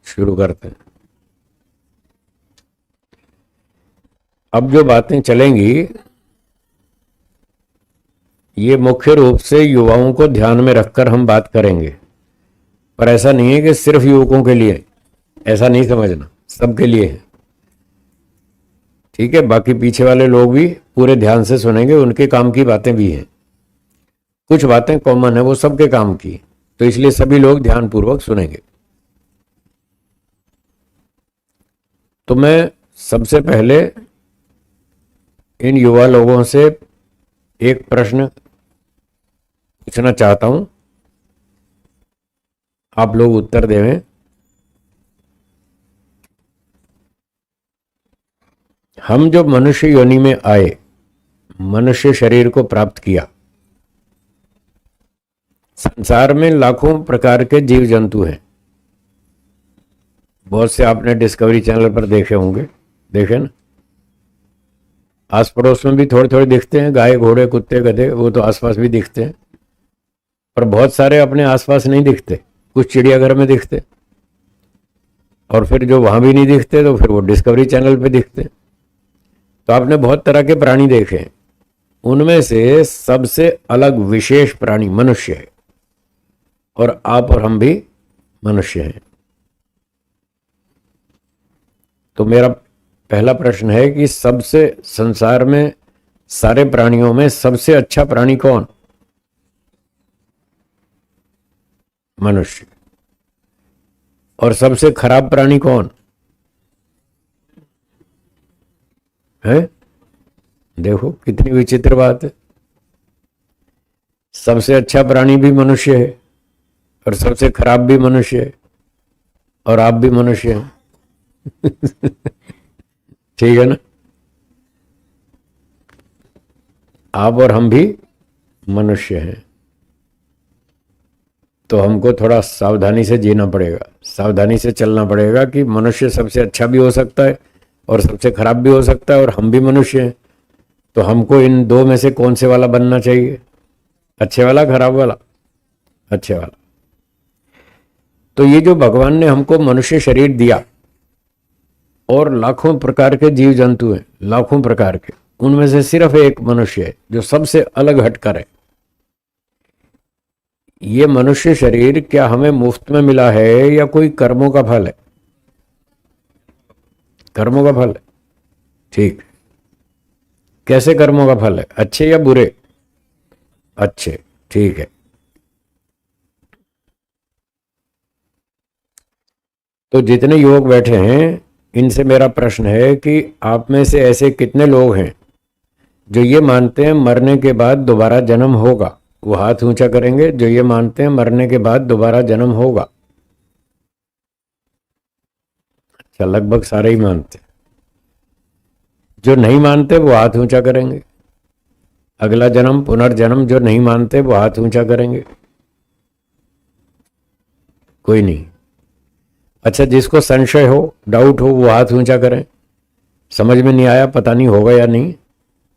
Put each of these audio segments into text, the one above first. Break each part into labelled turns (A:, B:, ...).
A: शुरू करते हैं। अब जो बातें चलेंगी ये मुख्य रूप से युवाओं को ध्यान में रखकर हम बात करेंगे, पर ऐसा नहीं है कि सिर्फ युवकों के लिए, ऐसा नहीं समझना, सबके लिए है। ठीक है, बाकी पीछे वाले लोग भी पूरे ध्यान से सुनेंगे, उनके काम की बातें भी हैं, कुछ बातें कॉमन है वो सबके काम की, तो इसलिए सभी लोग ध्यानपूर्वक सुनेंगे। तो मैं सबसे पहले इन युवा लोगों से एक प्रश्न पूछना चाहता हूं, आप लोग उत्तर देवें। हम जो मनुष्य योनि में आए, मनुष्य शरीर को प्राप्त किया, संसार में लाखों प्रकार के जीव जंतु हैं। बहुत से आपने डिस्कवरी चैनल पर देखे होंगे, देखे ना, आस पड़ोस में भी थोड़े थोड़े दिखते हैं, गाय घोड़े कुत्ते गधे, वो तो आसपास भी दिखते हैं, पर बहुत सारे अपने आसपास नहीं दिखते, कुछ चिड़ियाघर में दिखते, और फिर जो वहां भी नहीं दिखते तो फिर वो डिस्कवरी चैनल पे दिखते। तो आपने बहुत तरह के प्राणी देखे हैं, उनमें से सबसे अलग विशेष प्राणी मनुष्य है, और आप और हम भी मनुष्य हैं। तो मेरा पहला प्रश्न है कि सबसे संसार में सारे प्राणियों में सबसे अच्छा प्राणी कौन? मनुष्य। और सबसे खराब प्राणी कौन है? देखो कितनी विचित्र बात है, सबसे अच्छा प्राणी भी मनुष्य है और सबसे खराब भी मनुष्य है, और आप भी मनुष्य हैं। ठीक है ना, आप और हम भी मनुष्य हैं। तो हमको थोड़ा सावधानी से जीना पड़ेगा, सावधानी से चलना पड़ेगा कि मनुष्य सबसे अच्छा भी हो सकता है और सबसे खराब भी हो सकता है, और हम भी मनुष्य हैं। तो हमको इन दो में से कौन से वाला बनना चाहिए? अच्छे वाला, खराब वाला? अच्छे वाला। तो ये जो भगवान ने हमको मनुष्य शरीर दिया, और लाखों प्रकार के जीव जंतु हैं, लाखों प्रकार के, उनमें से सिर्फ एक मनुष्य है जो सबसे अलग हटकर है। ये मनुष्य शरीर क्या हमें मुफ्त में मिला है या कोई कर्मों का फल है? कर्मों का फल है। ठीक, कैसे कर्मों का फल है? अच्छे या बुरे? अच्छे। ठीक है, तो जितने युवक बैठे हैं इनसे मेरा प्रश्न है कि आप में से ऐसे कितने लोग हैं जो ये मानते हैं मरने के बाद दोबारा जन्म होगा? वो हाथ ऊंचा करेंगे जो ये मानते हैं मरने के बाद दोबारा जन्म होगा। अच्छा, लगभग सारे ही मानते हैं। जो नहीं मानते वो हाथ ऊंचा करेंगे। अगला जन्म, पुनर्जन्म जो नहीं मानते वो हाथ ऊंचा करेंगे। कोई नहीं। अच्छा, जिसको संशय हो, डाउट हो, वो हाथ ऊंचा करें। समझ में नहीं आया, पता नहीं होगा या नहीं,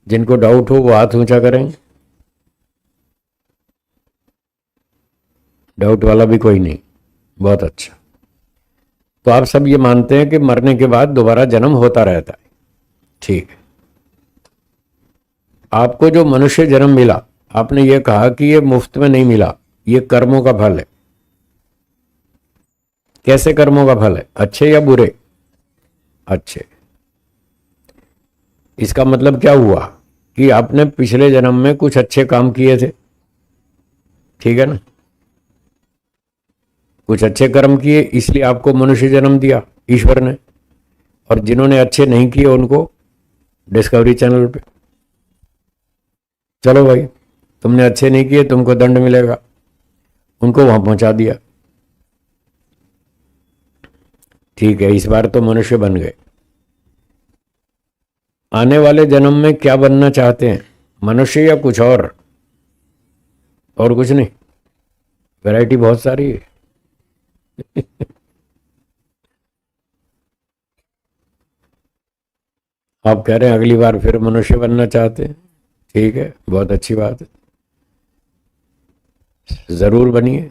A: जिनको डाउट हो वो हाथ ऊंचा करें। डाउट वाला भी कोई नहीं, बहुत अच्छा। तो आप सब ये मानते हैं कि मरने के बाद दोबारा जन्म होता रहता है। ठीक है, आपको जो मनुष्य जन्म मिला, आपने ये कहा कि ये मुफ्त में नहीं मिला, ये कर्मों का फल है। कैसे कर्मों का फल है? अच्छे या बुरे? अच्छे। इसका मतलब क्या हुआ कि आपने पिछले जन्म में कुछ अच्छे काम किए थे, ठीक है ना, कुछ अच्छे कर्म किए, इसलिए आपको मनुष्य जन्म दिया ईश्वर ने। और जिन्होंने अच्छे नहीं किए उनको डिस्कवरी चैनल पे, चलो भाई तुमने अच्छे नहीं किए, तुमको दंड मिलेगा, उनको वहां पहुंचा दिया। ठीक है, इस बार तो मनुष्य बन गए। आने वाले जन्म में क्या बनना चाहते हैं? मनुष्य या कुछ और कुछ नहीं? वैरायटी बहुत सारी है। आप कह रहे हैं अगली बार फिर मनुष्य बनना चाहते हैं, ठीक है, बहुत अच्छी बात है, जरूर बनिए।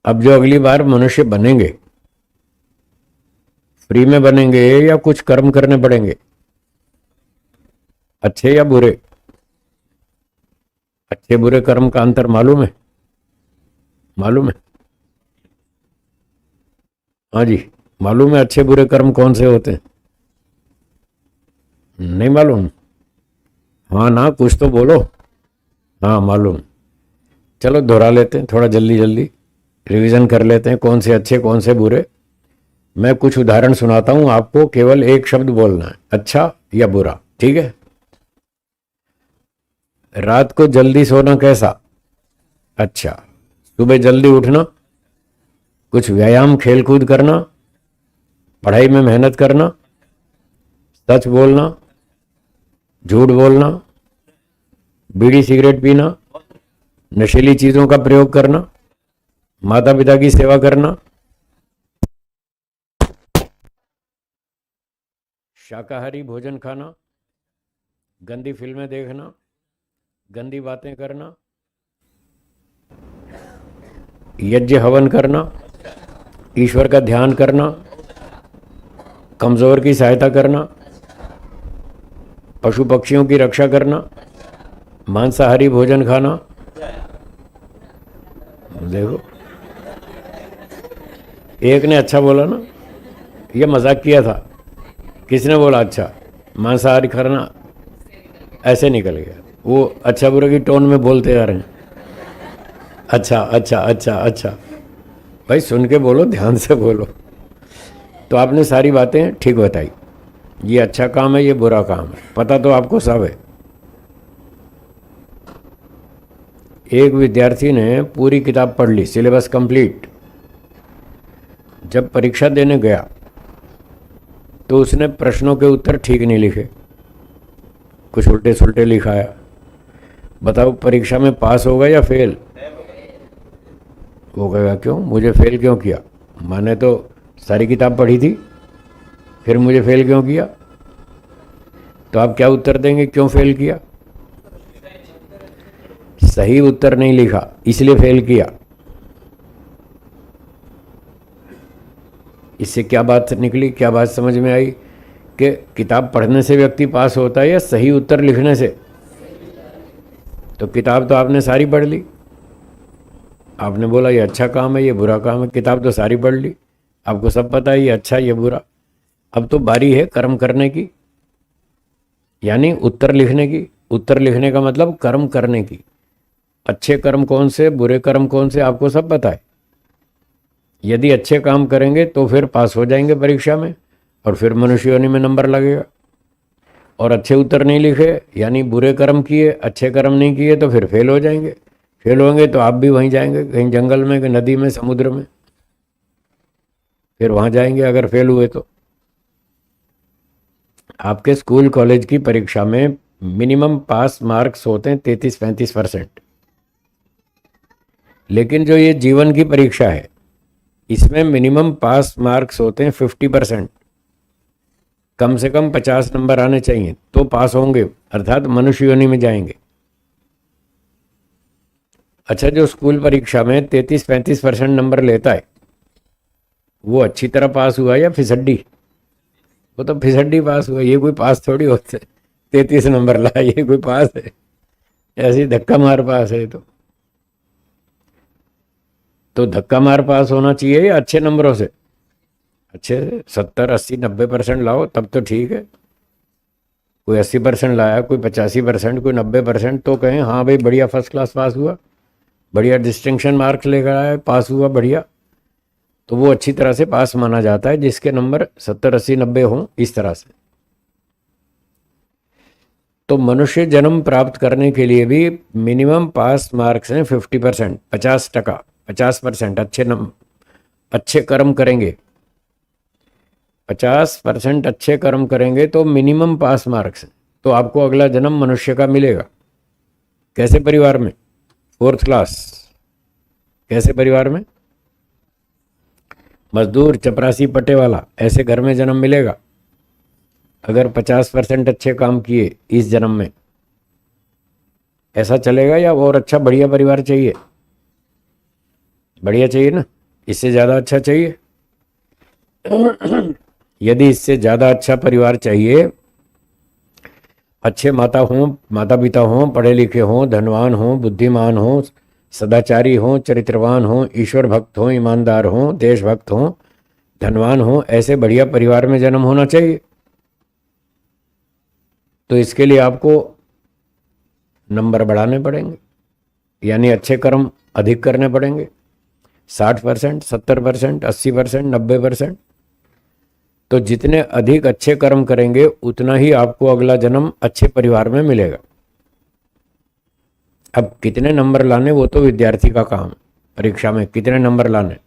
A: अब जो अगली बार मनुष्य बनेंगे फ्री में बनेंगे या कुछ कर्म करने पड़ेंगे? अच्छे या बुरे? अच्छे बुरे कर्म का अंतर मालूम है? मालूम है? हाँ जी, मालूम है अच्छे बुरे कर्म कौन से होते हैं? नहीं मालूम? हाँ ना, कुछ तो बोलो। हाँ मालूम। चलो दोहरा लेते हैं, थोड़ा जल्दी जल्दी रिवीजन कर लेते हैं, कौन से अच्छे कौन से बुरे। मैं कुछ उदाहरण सुनाता हूं आपको, केवल एक शब्द बोलना है, अच्छा या बुरा, ठीक है? रात को जल्दी सोना कैसा? अच्छा। सुबह जल्दी उठना, कुछ व्यायाम खेल कूद करना, पढ़ाई में मेहनत करना, सच बोलना, झूठ बोलना, बीड़ी सिगरेट पीना, नशीली चीजों का प्रयोग करना, माता पिता की सेवा करना, शाकाहारी भोजन खाना, गंदी फिल्में देखना, गंदी बातें करना, यज्ञ हवन करना, ईश्वर का ध्यान करना, कमजोर की सहायता करना, पशु पक्षियों की रक्षा करना, मांसाहारी भोजन खाना। देखो, एक ने अच्छा बोला ना, ये मजाक किया था। किसने बोला अच्छा? मांसाहारी खाना, ऐसे निकल गया। वो अच्छा बुरे की टोन में बोलते जा रहे हैं, अच्छा अच्छा अच्छा अच्छा। भाई सुन के बोलो, ध्यान से बोलो। तो आपने सारी बातें ठीक बताई, ये अच्छा काम है, ये बुरा काम है, पता तो आपको सब है। एक विद्यार्थी ने पूरी किताब पढ़ ली, सिलेबस कंप्लीट। जब परीक्षा देने गया तो उसने प्रश्नों के उत्तर ठीक नहीं लिखे, कुछ उल्टे सुल्टे लिखाया। बताओ परीक्षा में पास होगा या फेल? वो कहेगा क्यों, मुझे फेल क्यों किया? मैंने तो सारी किताब पढ़ी थी, फिर मुझे फेल क्यों किया? तो आप क्या उत्तर देंगे, क्यों फेल किया? सही उत्तर नहीं लिखा इसलिए फेल किया। इससे क्या बात निकली, क्या बात समझ में आई कि किताब पढ़ने से व्यक्ति पास होता है या सही उत्तर लिखने से? तो किताब तो आपने सारी पढ़ ली, आपने बोला ये अच्छा काम है, ये बुरा काम है, किताब तो सारी पढ़ ली, आपको सब पता है ये अच्छा ये बुरा। अब तो बारी है कर्म करने की, यानी उत्तर लिखने की। उत्तर लिखने का मतलब कर्म करने की। अच्छे कर्म कौन से, बुरे कर्म कौन से, आपको सब पता है। यदि अच्छे काम करेंगे तो फिर पास हो जाएंगे परीक्षा में, और फिर मनुष्य योनि में नंबर लगेगा। और अच्छे उत्तर नहीं लिखे, यानी बुरे कर्म किए, अच्छे कर्म नहीं किए, तो फिर फेल हो जाएंगे। फेल होंगे तो आप भी वहीं जाएंगे, कहीं जंगल में, कहीं नदी में, समुद्र में, फिर वहां जाएंगे अगर फेल हुए तो। आपके स्कूल कॉलेज की परीक्षा में मिनिमम पास मार्क्स होते हैं 33-35%। लेकिन जो ये जीवन की परीक्षा है, इसमें मिनिमम पास मार्क्स होते हैं 50%। कम से कम 50 नंबर आने चाहिए तो पास होंगे, अर्थात मनुष्य योनि में जाएंगे। अच्छा, जो स्कूल परीक्षा में 33-35% नंबर लेता है, वो अच्छी तरह पास हुआ या फिसड्डी? वो तो फिसड्डी पास हुआ, ये कोई पास थोड़ी होते। 33 नंबर लाया, ये कोई पास है? ऐसी धक्का मार पास है। तो धक्का मार पास होना चाहिए या अच्छे नंबरों से? अच्छे से 70-80-90% लाओ तब तो ठीक है। कोई 80% लाया, कोई 85%, कोई 90%, तो कहें हाँ भाई बढ़िया, फर्स्ट क्लास पास हुआ, बढ़िया डिस्टिंक्शन मार्क्स लेकर आया, पास हुआ बढ़िया। तो वो अच्छी तरह से पास माना जाता है, जिसके नंबर 70-80-90 हों, इस तरह से। तो मनुष्य जन्म प्राप्त करने के लिए भी मिनिमम पास मार्क्स हैं 50%, 50%, 50%। अच्छे कर्म करेंगे, 50% अच्छे कर्म करेंगे तो मिनिमम पास मार्क्स। तो आपको अगला जन्म मनुष्य का मिलेगा। कैसे परिवार में? 4th class. कैसे परिवार में? मजदूर, चपरासी, पट्टे वाला, ऐसे घर में जन्म मिलेगा अगर 50% अच्छे काम किए इस जन्म में। ऐसा चलेगा या और अच्छा बढ़िया परिवार चाहिए? बढ़िया चाहिए ना, इससे ज़्यादा अच्छा चाहिए? यदि इससे ज़्यादा अच्छा परिवार चाहिए, अच्छे माता पिता हों, पढ़े लिखे हों, धनवान हों, बुद्धिमान हों, सदाचारी हों, चरित्रवान हों, ईश्वर भक्त हों, ईमानदार हों, देशभक्त हों, धनवान हों, ऐसे बढ़िया परिवार में जन्म होना चाहिए। तो इसके लिए आपको नंबर बढ़ाने पड़ेंगे, यानी अच्छे कर्म अधिक करने पड़ेंगे। 60%, 70%, 80%, 90%। तो जितने अधिक अच्छे कर्म करेंगे उतना ही आपको अगला जन्म अच्छे परिवार में मिलेगा। अब कितने नंबर लाने वो तो विद्यार्थी का काम, परीक्षा में कितने नंबर लाने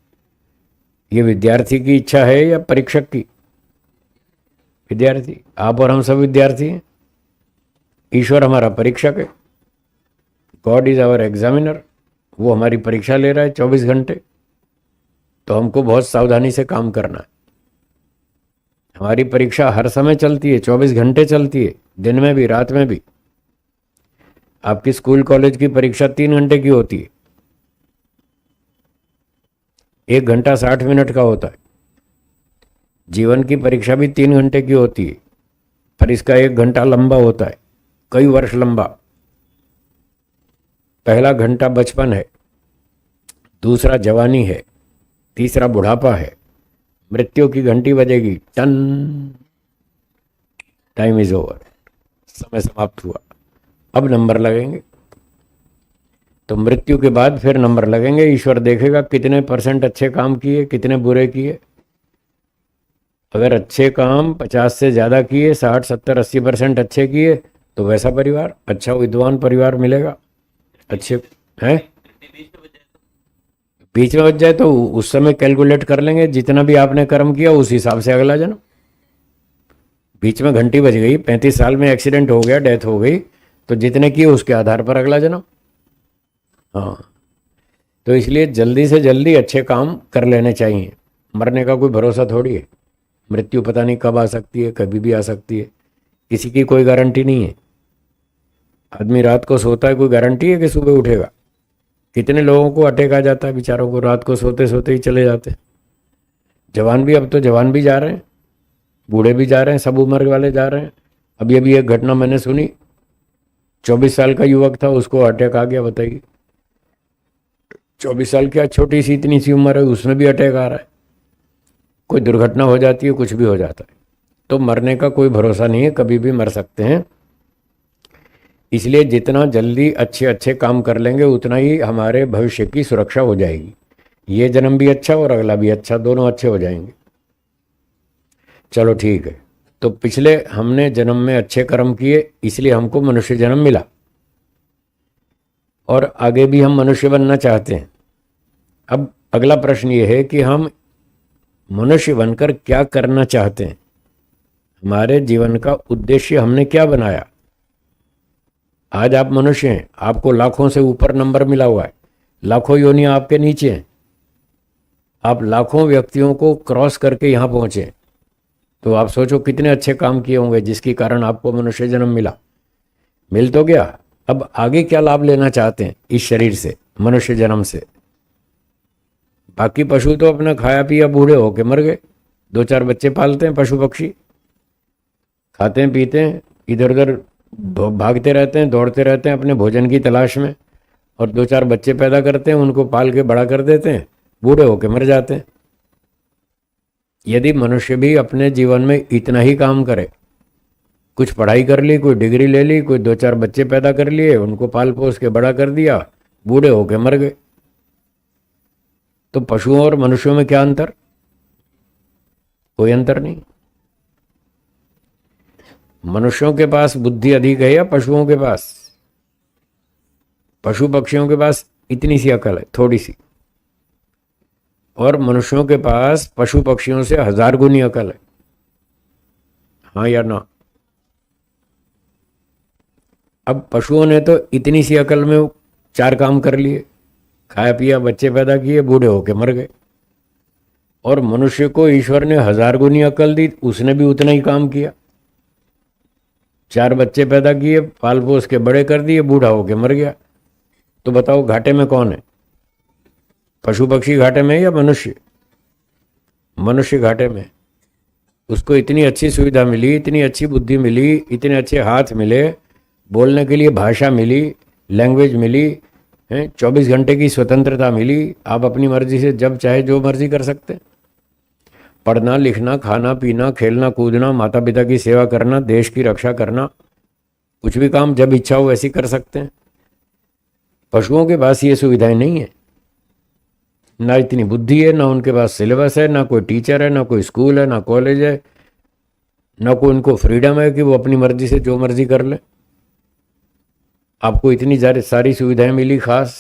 A: ये विद्यार्थी की इच्छा है या परीक्षक की? विद्यार्थी। आप और हम सब विद्यार्थी हैं। ईश्वर हमारा परीक्षक है। God is our examiner. वो हमारी परीक्षा ले रहा है 24 घंटे। तो हमको बहुत सावधानी से काम करना है। हमारी परीक्षा हर समय चलती है, 24 घंटे चलती है, दिन में भी रात में भी। आपकी स्कूल कॉलेज की परीक्षा 3 घंटे की होती है, 1 घंटा 60 मिनट का होता है। जीवन की परीक्षा भी 3 घंटे की होती है, पर इसका 1 घंटा लंबा होता है, कई वर्ष लंबा। पहला घंटा बचपन है, दूसरा जवानी है, तीसरा बुढ़ापा है, मृत्यु की घंटी बजेगी, टन, टाइम इज ओवर, समय समाप्त हुआ। अब नंबर लगेंगे। तो मृत्यु के बाद फिर नंबर लगेंगे। ईश्वर देखेगा कितने % अच्छे काम किए, कितने बुरे किए। अगर अच्छे काम 50 से ज़्यादा किए, 60, 70, 80% अच्छे किए, तो वैसा परिवार, अच्छा विद्वान परिवार मिलेगा। अच्छे हैं, बीच में बच जाए तो उस समय कैलकुलेट कर लेंगे, जितना भी आपने कर्म किया उस हिसाब से अगला जन्म। बीच में घंटी बज गई, 35 साल में एक्सीडेंट हो गया, डेथ हो गई, तो जितने किए उसके आधार पर अगला जन्म। हाँ, तो इसलिए जल्दी से जल्दी अच्छे काम कर लेने चाहिए। मरने का कोई भरोसा थोड़ी है। मृत्यु पता नहीं कब आ सकती है, कभी भी आ सकती है, किसी की कोई गारंटी नहीं है। आदमी रात को सोता है, कोई गारंटी है कि सुबह उठेगा? कितने लोगों को अटैक आ जाता है बेचारों को, रात को सोते सोते ही चले जाते हैं। जवान भी, अब तो जवान भी जा रहे हैं, बूढ़े भी जा रहे हैं, सब उम्र वाले जा रहे हैं। अभी एक घटना मैंने सुनी, 24 साल का युवक था, उसको अटैक आ गया। बताइए, 24 साल क्या छोटी सी इतनी सी उम्र है, उसमें भी अटैक आ रहा है। कोई दुर्घटना हो जाती है, कुछ भी हो जाता है। तो मरने का कोई भरोसा नहीं है, कभी भी मर सकते हैं। इसलिए जितना जल्दी अच्छे अच्छे काम कर लेंगे उतना ही हमारे भविष्य की सुरक्षा हो जाएगी। ये जन्म भी अच्छा और अगला भी अच्छा, दोनों अच्छे हो जाएंगे। चलो ठीक है। तो पिछले हमने जन्म में अच्छे कर्म किए, इसलिए हमको मनुष्य जन्म मिला, और आगे भी हम मनुष्य बनना चाहते हैं। अब अगला प्रश्न ये है कि हम मनुष्य बनकर क्या करना चाहते हैं। हमारे जीवन का उद्देश्य हमने क्या बनाया। आज आप मनुष्य हैं, आपको लाखों से ऊपर नंबर मिला हुआ है, लाखों योनियां आपके नीचे हैं, आप लाखों व्यक्तियों को क्रॉस करके यहाँ पहुंचे। तो आप सोचो कितने अच्छे काम किए होंगे जिसके कारण आपको मनुष्य जन्म मिला। मिल तो गया, अब आगे क्या लाभ लेना चाहते हैं इस शरीर से, मनुष्य जन्म से। बाकी पशु तो अपना खाया पिया बूढ़े होके मर गए, 2-4 बच्चे पालते हैं, पशु पक्षी खाते हैं पीते हैं, इधर उधर भागते रहते हैं, दौड़ते रहते हैं अपने भोजन की तलाश में, और 2-4 बच्चे पैदा करते हैं, उनको पाल के बड़ा कर देते हैं, बूढ़े होके मर जाते हैं। यदि मनुष्य भी अपने जीवन में इतना ही काम करे, कुछ पढ़ाई कर ली, कोई डिग्री ले ली, कोई 2-4 बच्चे पैदा कर लिए, उनको पाल पोस के बड़ा कर दिया, बूढ़े होके मर गए, तो पशुओं और मनुष्यों में क्या अंतर? कोई अंतर नहीं। मनुष्यों के पास बुद्धि अधिक है या पशुओं के पास? पशु पक्षियों के पास इतनी सी अकल है, थोड़ी सी, और मनुष्यों के पास पशु पक्षियों से 1000 गुनी अकल है। हाँ या ना? अब पशुओं ने तो इतनी सी अकल में 4 काम कर लिए, खाया पिया, बच्चे पैदा किए, बूढ़े होके मर गए। और मनुष्य को ईश्वर ने 1000 गुनी अकल दी, उसने भी उतना ही काम किया, 4 बच्चे पैदा किए, पाल पोस के बड़े कर दिए, बूढ़ा होके मर गया। तो बताओ घाटे में कौन है? पशु पक्षी घाटे में या मनुष्य? मनुष्य घाटे में। उसको इतनी अच्छी सुविधा मिली, इतनी अच्छी बुद्धि मिली, इतने अच्छे हाथ मिले, बोलने के लिए भाषा मिली, लैंग्वेज मिली, हैं, 24 घंटे की स्वतंत्रता मिली। आप अपनी मर्जी से जब चाहे जो मर्जी कर सकते हैं। पढ़ना लिखना, खाना पीना, खेलना कूदना, माता पिता की सेवा करना, देश की रक्षा करना, कुछ भी काम जब इच्छा हो वैसी कर सकते हैं। पशुओं के पास ये सुविधाएं नहीं है, ना इतनी बुद्धि है, ना उनके पास सिलेबस है, ना कोई टीचर है, ना कोई स्कूल है, ना कॉलेज है, ना कोई उनको फ्रीडम है कि वो अपनी मर्जी से जो मर्जी कर ले। आपको इतनी सारी सुविधाएं मिली खास,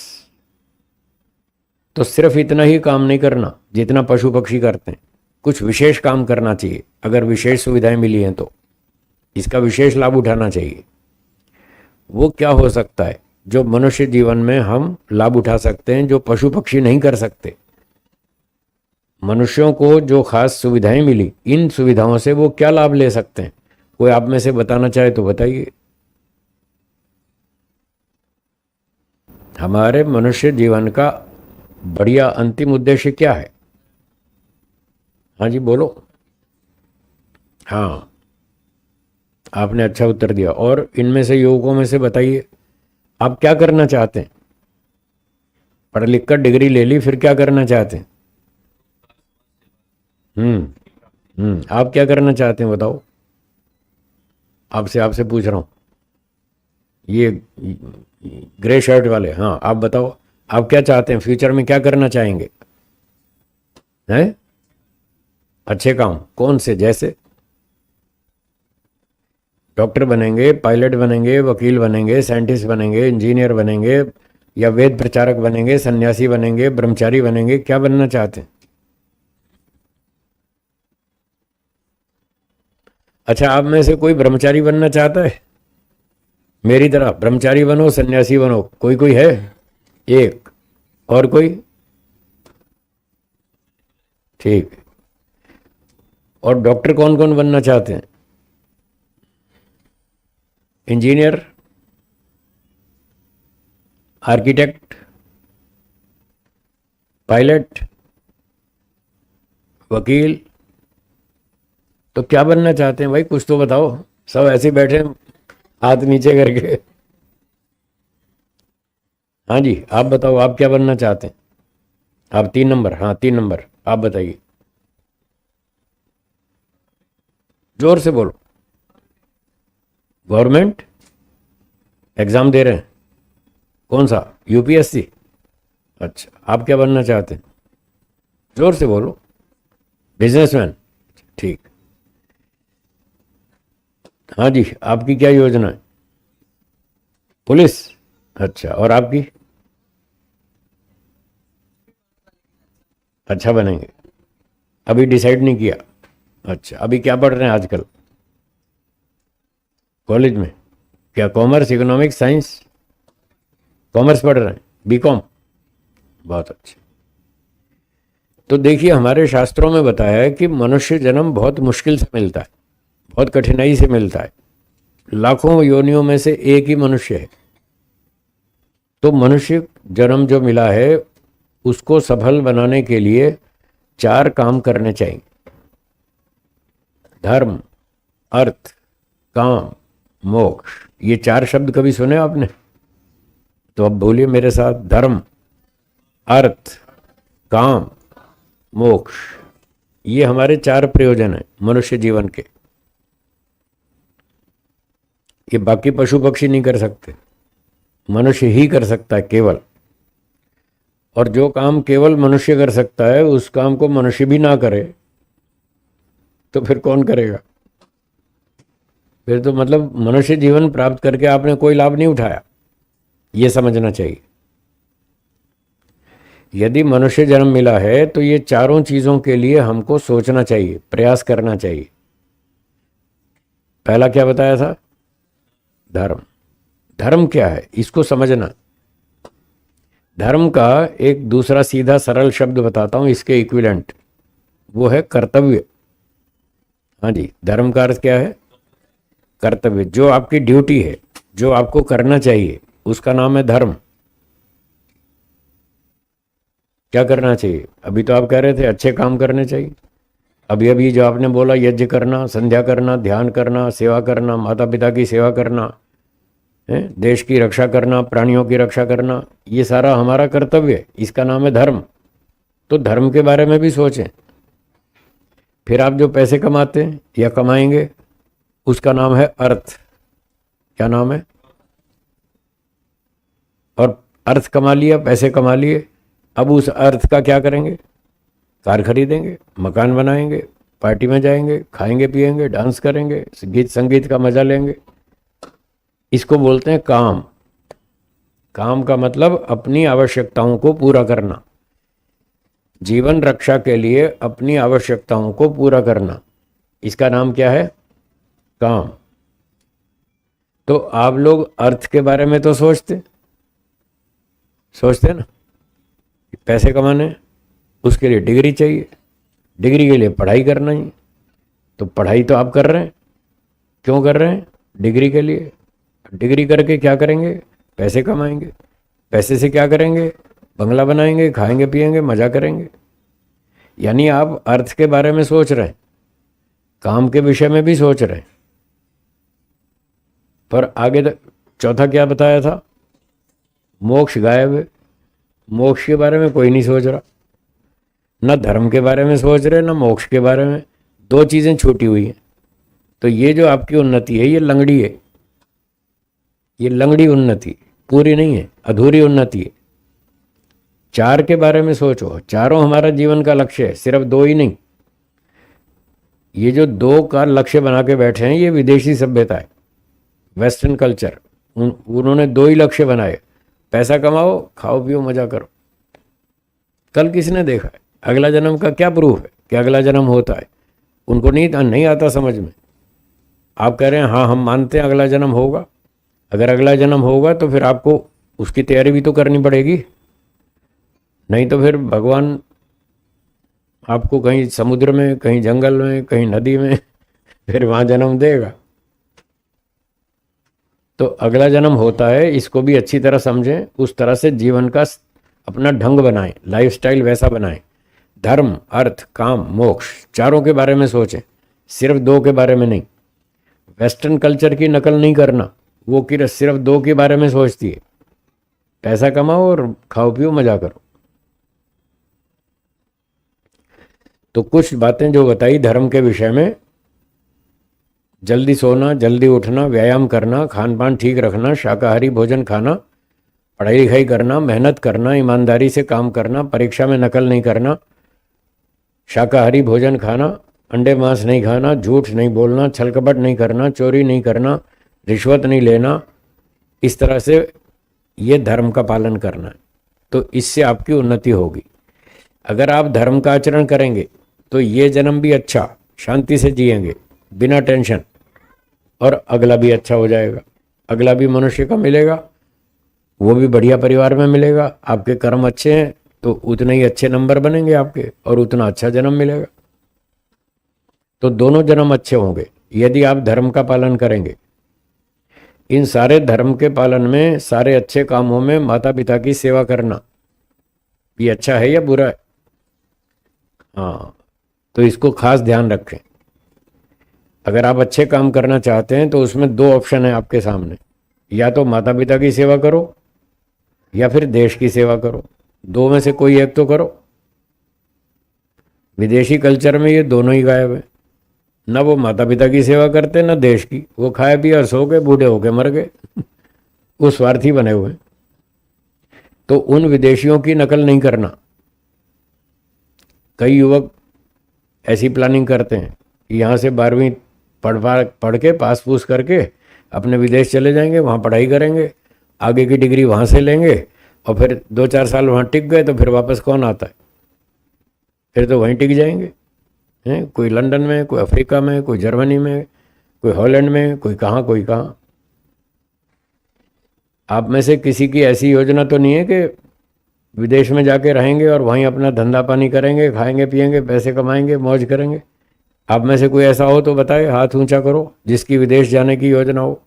A: तो सिर्फ इतना ही काम नहीं करना जितना पशु पक्षी करते हैं, कुछ विशेष काम करना चाहिए। अगर विशेष सुविधाएं मिली हैं तो इसका विशेष लाभ उठाना चाहिए। वो क्या हो सकता है जो मनुष्य जीवन में हम लाभ उठा सकते हैं, जो पशु पक्षी नहीं कर सकते। मनुष्यों को जो खास सुविधाएं मिली, इन सुविधाओं से वो क्या लाभ ले सकते हैं? कोई आप में से बताना चाहे तो बताइए। हमारे मनुष्य जीवन का बढ़िया अंतिम उद्देश्य क्या है? हाँ जी बोलो। हाँ, आपने अच्छा उत्तर दिया। और इनमें से युवकों में से बताइए, आप क्या करना चाहते हैं? पढ़ लिख कर डिग्री ले ली, फिर क्या करना चाहते हैं? आप क्या करना चाहते हैं बताओ? आपसे आपसे पूछ रहा हूँ, ये ग्रे शर्ट वाले। हाँ, आप बताओ, आप क्या चाहते हैं? फ्यूचर में क्या करना चाहेंगे? हैं? अच्छे काम कौन से? जैसे डॉक्टर बनेंगे, पायलट बनेंगे, वकील बनेंगे, साइंटिस्ट बनेंगे, इंजीनियर बनेंगे, या वेद प्रचारक बनेंगे, सन्यासी बनेंगे, ब्रह्मचारी बनेंगे? क्या बनना चाहते हैं? अच्छा, आप में से कोई ब्रह्मचारी बनना चाहता है? मेरी तरह ब्रह्मचारी बनो, सन्यासी बनो। कोई कोई है? एक। और कोई? ठीक। और डॉक्टर कौन कौन बनना चाहते हैं? इंजीनियर, आर्किटेक्ट, पायलट, वकील। तो क्या बनना चाहते हैं भाई? कुछ तो बताओ। सब ऐसे बैठे हैं, हाथ नीचे करके। हाँ जी, आप बताओ, आप क्या बनना चाहते हैं? आप 3 नंबर। हाँ, 3 नंबर, आप बताइए। जोर से बोलो। गवर्नमेंट एग्जाम दे रहे हैं? कौन सा? यूपीएससी? अच्छा, आप क्या बनना चाहते हैं? जोर से बोलो। बिजनेसमैन? ठीक। हाँ जी, आपकी क्या योजना है? पुलिस? अच्छा, और आपकी? अच्छा बनेंगे, अभी डिसाइड नहीं किया। अच्छा, अभी क्या पढ़ रहे हैं आजकल कॉलेज में? क्या कॉमर्स, इकोनॉमिक्स, साइंस? कॉमर्स पढ़ रहे हैं, बीकॉम। बहुत अच्छे। तो देखिए, हमारे शास्त्रों में बताया है कि मनुष्य जन्म बहुत मुश्किल से मिलता है, बहुत कठिनाई से मिलता है। लाखों योनियों में से एक ही मनुष्य है। तो मनुष्य जन्म जो मिला है, उसको सफल बनाने के लिए 4 काम करने चाहिए। धर्म, अर्थ, काम, मोक्ष। ये 4 शब्द कभी सुने आपने? तो अब बोलिए मेरे साथ, धर्म, अर्थ, काम, मोक्ष। ये हमारे 4 प्रयोजन हैं मनुष्य जीवन के। ये बाकी पशु पक्षी नहीं कर सकते, मनुष्य ही कर सकता है केवल। और जो काम केवल मनुष्य कर सकता है, उस काम को मनुष्य भी ना करे तो फिर कौन करेगा? फिर तो मतलब मनुष्य जीवन प्राप्त करके आपने कोई लाभ नहीं उठाया, ये समझना चाहिए। यदि मनुष्य जन्म मिला है तो ये चारों चीजों के लिए हमको सोचना चाहिए, प्रयास करना चाहिए। पहला क्या बताया था? धर्म। धर्म क्या है इसको समझना। धर्म का एक दूसरा सीधा सरल शब्द बताता हूं, इसके इक्विवेलेंट, वो है कर्तव्य। हाँ जी, धर्म का अर्थ क्या है? कर्तव्य। जो आपकी ड्यूटी है, जो आपको करना चाहिए, उसका नाम है धर्म। क्या करना चाहिए? अभी तो आप कह रहे थे अच्छे काम करने चाहिए। अभी अभी जो आपने बोला, यज्ञ करना, संध्या करना, ध्यान करना, सेवा करना, माता पिता की सेवा करना है, देश की रक्षा करना, प्राणियों की रक्षा करना, ये सारा हमारा कर्तव्य है, इसका नाम है धर्म। तो धर्म के बारे में भी सोचें। फिर आप जो पैसे कमाते हैं या कमाएंगे, उसका नाम है अर्थ। क्या नाम है? और अर्थ कमा लिया, पैसे कमा लिए, अब उस अर्थ का क्या करेंगे? कार खरीदेंगे, मकान बनाएंगे, पार्टी में जाएंगे, खाएंगे पिएंगे, डांस करेंगे, गीत संगीत का मजा लेंगे। इसको बोलते हैं काम। काम का मतलब अपनी आवश्यकताओं को पूरा करना, जीवन रक्षा के लिए अपनी आवश्यकताओं को पूरा करना, इसका नाम क्या है? काम। तो आप लोग अर्थ के बारे में तो सोचते ना, पैसे कमाने, उसके लिए डिग्री चाहिए, डिग्री के लिए पढ़ाई करना ही। तो पढ़ाई तो आप कर रहे हैं, क्यों कर रहे हैं? डिग्री के लिए। डिग्री करके क्या करेंगे? पैसे कमाएंगे। पैसे से क्या करेंगे? बंगला बनाएंगे, खाएंगे पिएंगे, मजा करेंगे। यानी आप अर्थ के बारे में सोच रहे हैं, काम के विषय में भी सोच रहे हैं, पर आगे चौथा क्या बताया था? मोक्ष गायब है। मोक्ष के बारे में कोई नहीं सोच रहा, ना धर्म के बारे में सोच रहे, ना मोक्ष के बारे में। दो चीजें छूटी हुई हैं। तो ये जो आपकी उन्नति है, ये लंगड़ी है, ये लंगड़ी उन्नति, पूरी नहीं है, अधूरी उन्नति है। चार के बारे में सोचो, चारों हमारा जीवन का लक्ष्य है, सिर्फ दो ही नहीं। ये जो दो का लक्ष्य बना के बैठे हैं, ये विदेशी सभ्यता है, वेस्टर्न कल्चर। उन्होंने दो ही लक्ष्य बनाए, पैसा कमाओ, खाओ पियो, मजा करो। कल किसने देखा है? अगला जन्म का क्या प्रूफ है कि अगला जन्म होता है? उनको नहीं आता समझ में। आप कह रहे हैं हाँ हम मानते हैं अगला जन्म होगा। अगर अगला जन्म होगा तो फिर आपको उसकी तैयारी भी तो करनी पड़ेगी, नहीं तो फिर भगवान आपको कहीं समुद्र में, कहीं जंगल में, कहीं नदी में फिर वहां जन्म देगा। तो अगला जन्म होता है, इसको भी अच्छी तरह समझें, उस तरह से जीवन का अपना ढंग बनाएं, लाइफस्टाइल वैसा बनाएं। धर्म, अर्थ, काम, मोक्ष, चारों के बारे में सोचें, सिर्फ दो के बारे में नहीं। वेस्टर्न कल्चर की नकल नहीं करना, वो कि सिर्फ दो के बारे में सोचती है, पैसा कमाओ और खाओ पियो, मजा करो। तो कुछ बातें जो बताई धर्म के विषय में, जल्दी सोना, जल्दी उठना, व्यायाम करना, खान पान ठीक रखना, शाकाहारी भोजन खाना, पढ़ाई लिखाई करना, मेहनत करना, ईमानदारी से काम करना, परीक्षा में नकल नहीं करना, शाकाहारी भोजन खाना, अंडे मांस नहीं खाना, झूठ नहीं बोलना, छल कपट नहीं करना, चोरी नहीं करना, रिश्वत नहीं लेना, इस तरह से ये धर्म का पालन करना है। तो इससे आपकी उन्नति होगी। अगर आप धर्म का आचरण करेंगे तो ये जन्म भी अच्छा, शांति से जिएंगे, बिना टेंशन, और अगला भी अच्छा हो जाएगा। अगला भी मनुष्य का मिलेगा, वो भी बढ़िया परिवार में मिलेगा। आपके कर्म अच्छे हैं तो उतने ही अच्छे नंबर बनेंगे आपके, और उतना अच्छा जन्म मिलेगा। तो दोनों जन्म अच्छे होंगे यदि आप धर्म का पालन करेंगे। इन सारे धर्म के पालन में, सारे अच्छे कामों में माता पिता की सेवा करना, ये अच्छा है या बुरा है? हाँ, तो इसको खास ध्यान रखें। अगर आप अच्छे काम करना चाहते हैं तो उसमें दो ऑप्शन है आपके सामने, या तो माता पिता की सेवा करो या फिर देश की सेवा करो। दो में से कोई एक तो करो। विदेशी कल्चर में ये दोनों ही गायब है, ना वो माता पिता की सेवा करते ना देश की। वो खाए पिए और सो गए, बूढ़े हो गए, मर गए वो स्वार्थी बने हुए। तो उन विदेशियों की नकल नहीं करना। कई युवक ऐसी प्लानिंग करते हैं कि यहाँ से 12वीं पढ़ के पास पूस करके अपने विदेश चले जाएंगे, वहाँ पढ़ाई करेंगे, आगे की डिग्री वहाँ से लेंगे, और फिर 2-4 साल वहाँ टिक गए तो फिर वापस कौन आता है? फिर तो वहीं टिक जाएंगे हैं। कोई लंदन में, कोई अफ्रीका में, कोई जर्मनी में, कोई हॉलैंड में, कोई कहाँ कोई कहाँ। आप में से किसी की ऐसी योजना तो नहीं है कि विदेश में जाके रहेंगे और वहीं अपना धंधा पानी करेंगे, खाएंगे पिएंगे, पैसे कमाएंगे, मौज करेंगे? आप में से कोई ऐसा हो तो बताए, हाथ ऊंचा करो, जिसकी विदेश जाने की योजना हो।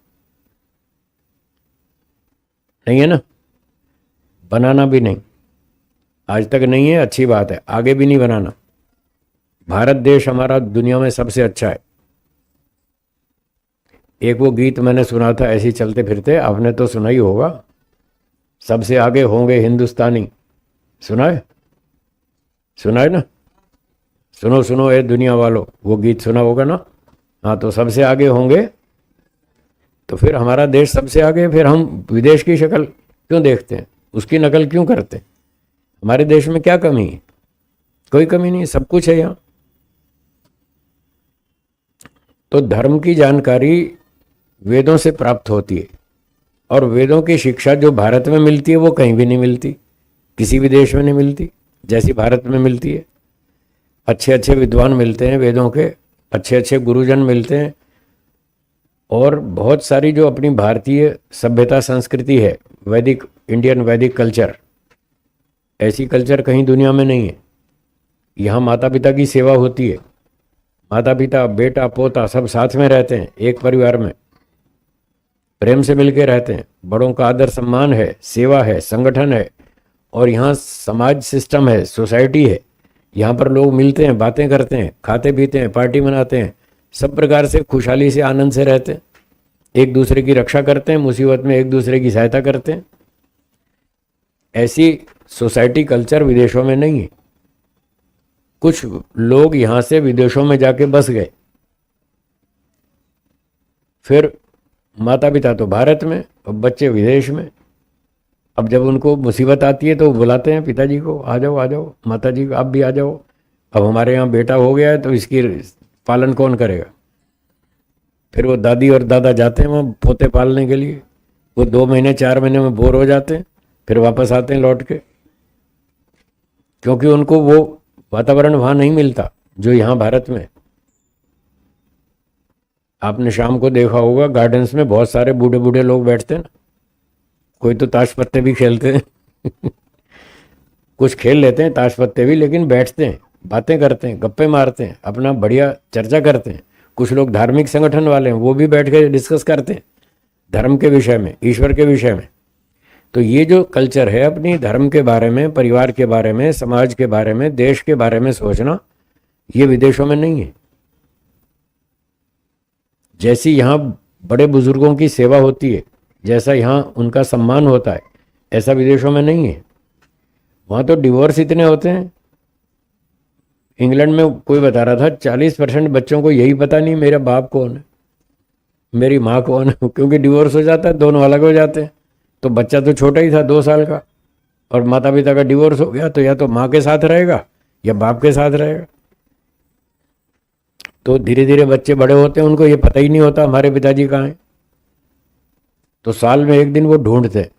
A: नहीं है ना? बनाना भी नहीं, आज तक नहीं है, अच्छी बात है, आगे भी नहीं बनाना। भारत देश हमारा दुनिया में सबसे अच्छा है। एक वो गीत मैंने सुना था ऐसे ही चलते फिरते, आपने तो सुना ही होगा, सबसे आगे होंगे हिंदुस्तानी। सुना है? सुना है ना? सुनो सुनो ए दुनिया वालों, वो गीत सुना होगा ना? हाँ, तो सबसे आगे होंगे, तो फिर हमारा देश सबसे आगे, फिर हम विदेश की शक्ल क्यों देखते हैं, उसकी नकल क्यों करते हैं? हमारे देश में क्या कमी है? कोई कमी नहीं, सब कुछ है यहाँ। तो धर्म की जानकारी वेदों से प्राप्त होती है, और वेदों की शिक्षा जो भारत में मिलती है वो कहीं भी नहीं मिलती, किसी भी देश में नहीं मिलती जैसी भारत में मिलती है। अच्छे अच्छे विद्वान मिलते हैं वेदों के, अच्छे अच्छे गुरुजन मिलते हैं, और बहुत सारी जो अपनी भारतीय सभ्यता संस्कृति है, वैदिक इंडियन वैदिक कल्चर, ऐसी कल्चर कहीं दुनिया में नहीं है। यहाँ माता पिता की सेवा होती है, माता पिता बेटा पोता सब साथ में रहते हैं, एक परिवार में प्रेम से मिलकर रहते हैं, बड़ों का आदर सम्मान है, सेवा है, संगठन है, और यहाँ समाज सिस्टम है, सोसाइटी है। यहाँ पर लोग मिलते हैं, बातें करते हैं, खाते पीते हैं, पार्टी मनाते हैं, सब प्रकार से खुशहाली से आनंद से रहते हैं, एक दूसरे की रक्षा करते हैं, मुसीबत में एक दूसरे की सहायता करते हैं। ऐसी सोसाइटी कल्चर विदेशों में नहीं है। कुछ लोग यहाँ से विदेशों में जाके बस गए, फिर माता पिता तो भारत में और बच्चे विदेश में। अब जब उनको मुसीबत आती है तो बुलाते हैं पिताजी को, आ जाओ आ जाओ, माता जी आप भी आ जाओ, अब हमारे यहाँ बेटा हो गया है तो इसकी पालन कौन करेगा? फिर वो दादी और दादा जाते हैं वहाँ पोते पालने के लिए, वो 2 महीने 4 महीने में बोर हो जाते हैं, फिर वापस आते हैं लौट के, क्योंकि उनको वो वातावरण वहाँ नहीं मिलता जो यहाँ भारत में। आपने शाम को देखा होगा गार्डन्स में बहुत सारे बूढ़े बूढ़े लोग बैठते हैं ना, कोई तो ताश पत्ते भी खेलते हैं कुछ खेल लेते हैं ताश पत्ते भी, लेकिन बैठते हैं, बातें करते हैं, गप्पे मारते हैं, अपना बढ़िया चर्चा करते हैं। कुछ लोग धार्मिक संगठन वाले हैं, वो भी बैठ के डिस्कस करते हैं धर्म के विषय में, ईश्वर के विषय में। तो ये जो कल्चर है अपनी धर्म के बारे में, परिवार के बारे में, समाज के बारे में, देश के बारे में सोचना, ये विदेशों में नहीं है। जैसी यहाँ बड़े बुजुर्गों की सेवा होती है, जैसा यहाँ उनका सम्मान होता है, ऐसा विदेशों में नहीं है। वहाँ तो डिवोर्स इतने होते हैं। इंग्लैंड में कोई बता रहा था 40% बच्चों को यही पता नहीं मेरा बाप कौन है, मेरी माँ कौन है, क्योंकि डिवोर्स हो जाता है, दोनों अलग हो जाते हैं। तो बच्चा तो छोटा ही था 2 साल का, और माता पिता का डिवोर्स हो गया, तो या तो माँ के साथ रहेगा या बाप के साथ रहेगा। तो धीरे धीरे बच्चे बड़े होते हैं, उनको ये पता ही नहीं होता हमारे पिताजी कहाँ हैं। तो साल में एक दिन वो ढूंढते हैं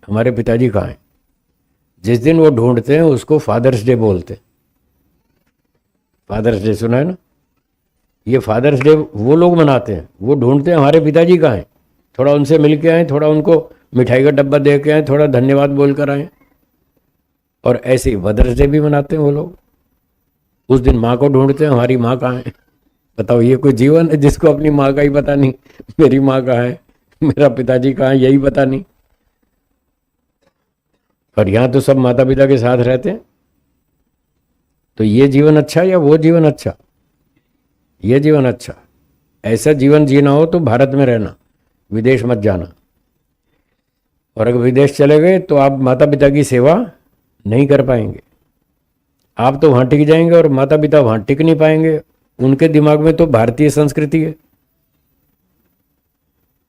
A: हमारे पिताजी कहाँ हैं। जिस दिन वो ढूंढते हैं उसको फादर्स डे बोलते हैं। फादर्स डे सुना है ना? ये फादर्स डे वो लोग मनाते हैं, वो ढूंढते हैं हमारे पिताजी कहाँ हैं, थोड़ा उनसे मिल के आए, थोड़ा उनको मिठाई का डब्बा दे के आए, थोड़ा धन्यवाद बोल कर आए। और ऐसे ही मदर्स डे भी मनाते हैं वो लोग। उस दिन माँ को ढूंढते हैं, हमारी माँ कहाँ है। बताओ, ये कोई जीवन है जिसको अपनी माँ का ही पता नहीं, मेरी माँ कहाँ है, मेरा पिताजी कहाँ है, यही पता नहीं। और यहाँ तो सब माता पिता के साथ रहते हैं। तो ये जीवन अच्छा या वो जीवन अच्छा? ये जीवन अच्छा। ऐसा जीवन जीना हो तो भारत में रहना, विदेश मत जाना। और अगर विदेश चले गए तो आप माता पिता की सेवा नहीं कर पाएंगे। आप तो वहाँ टिक जाएंगे और माता पिता वहाँ टिक नहीं पाएंगे। उनके दिमाग में तो भारतीय संस्कृति है,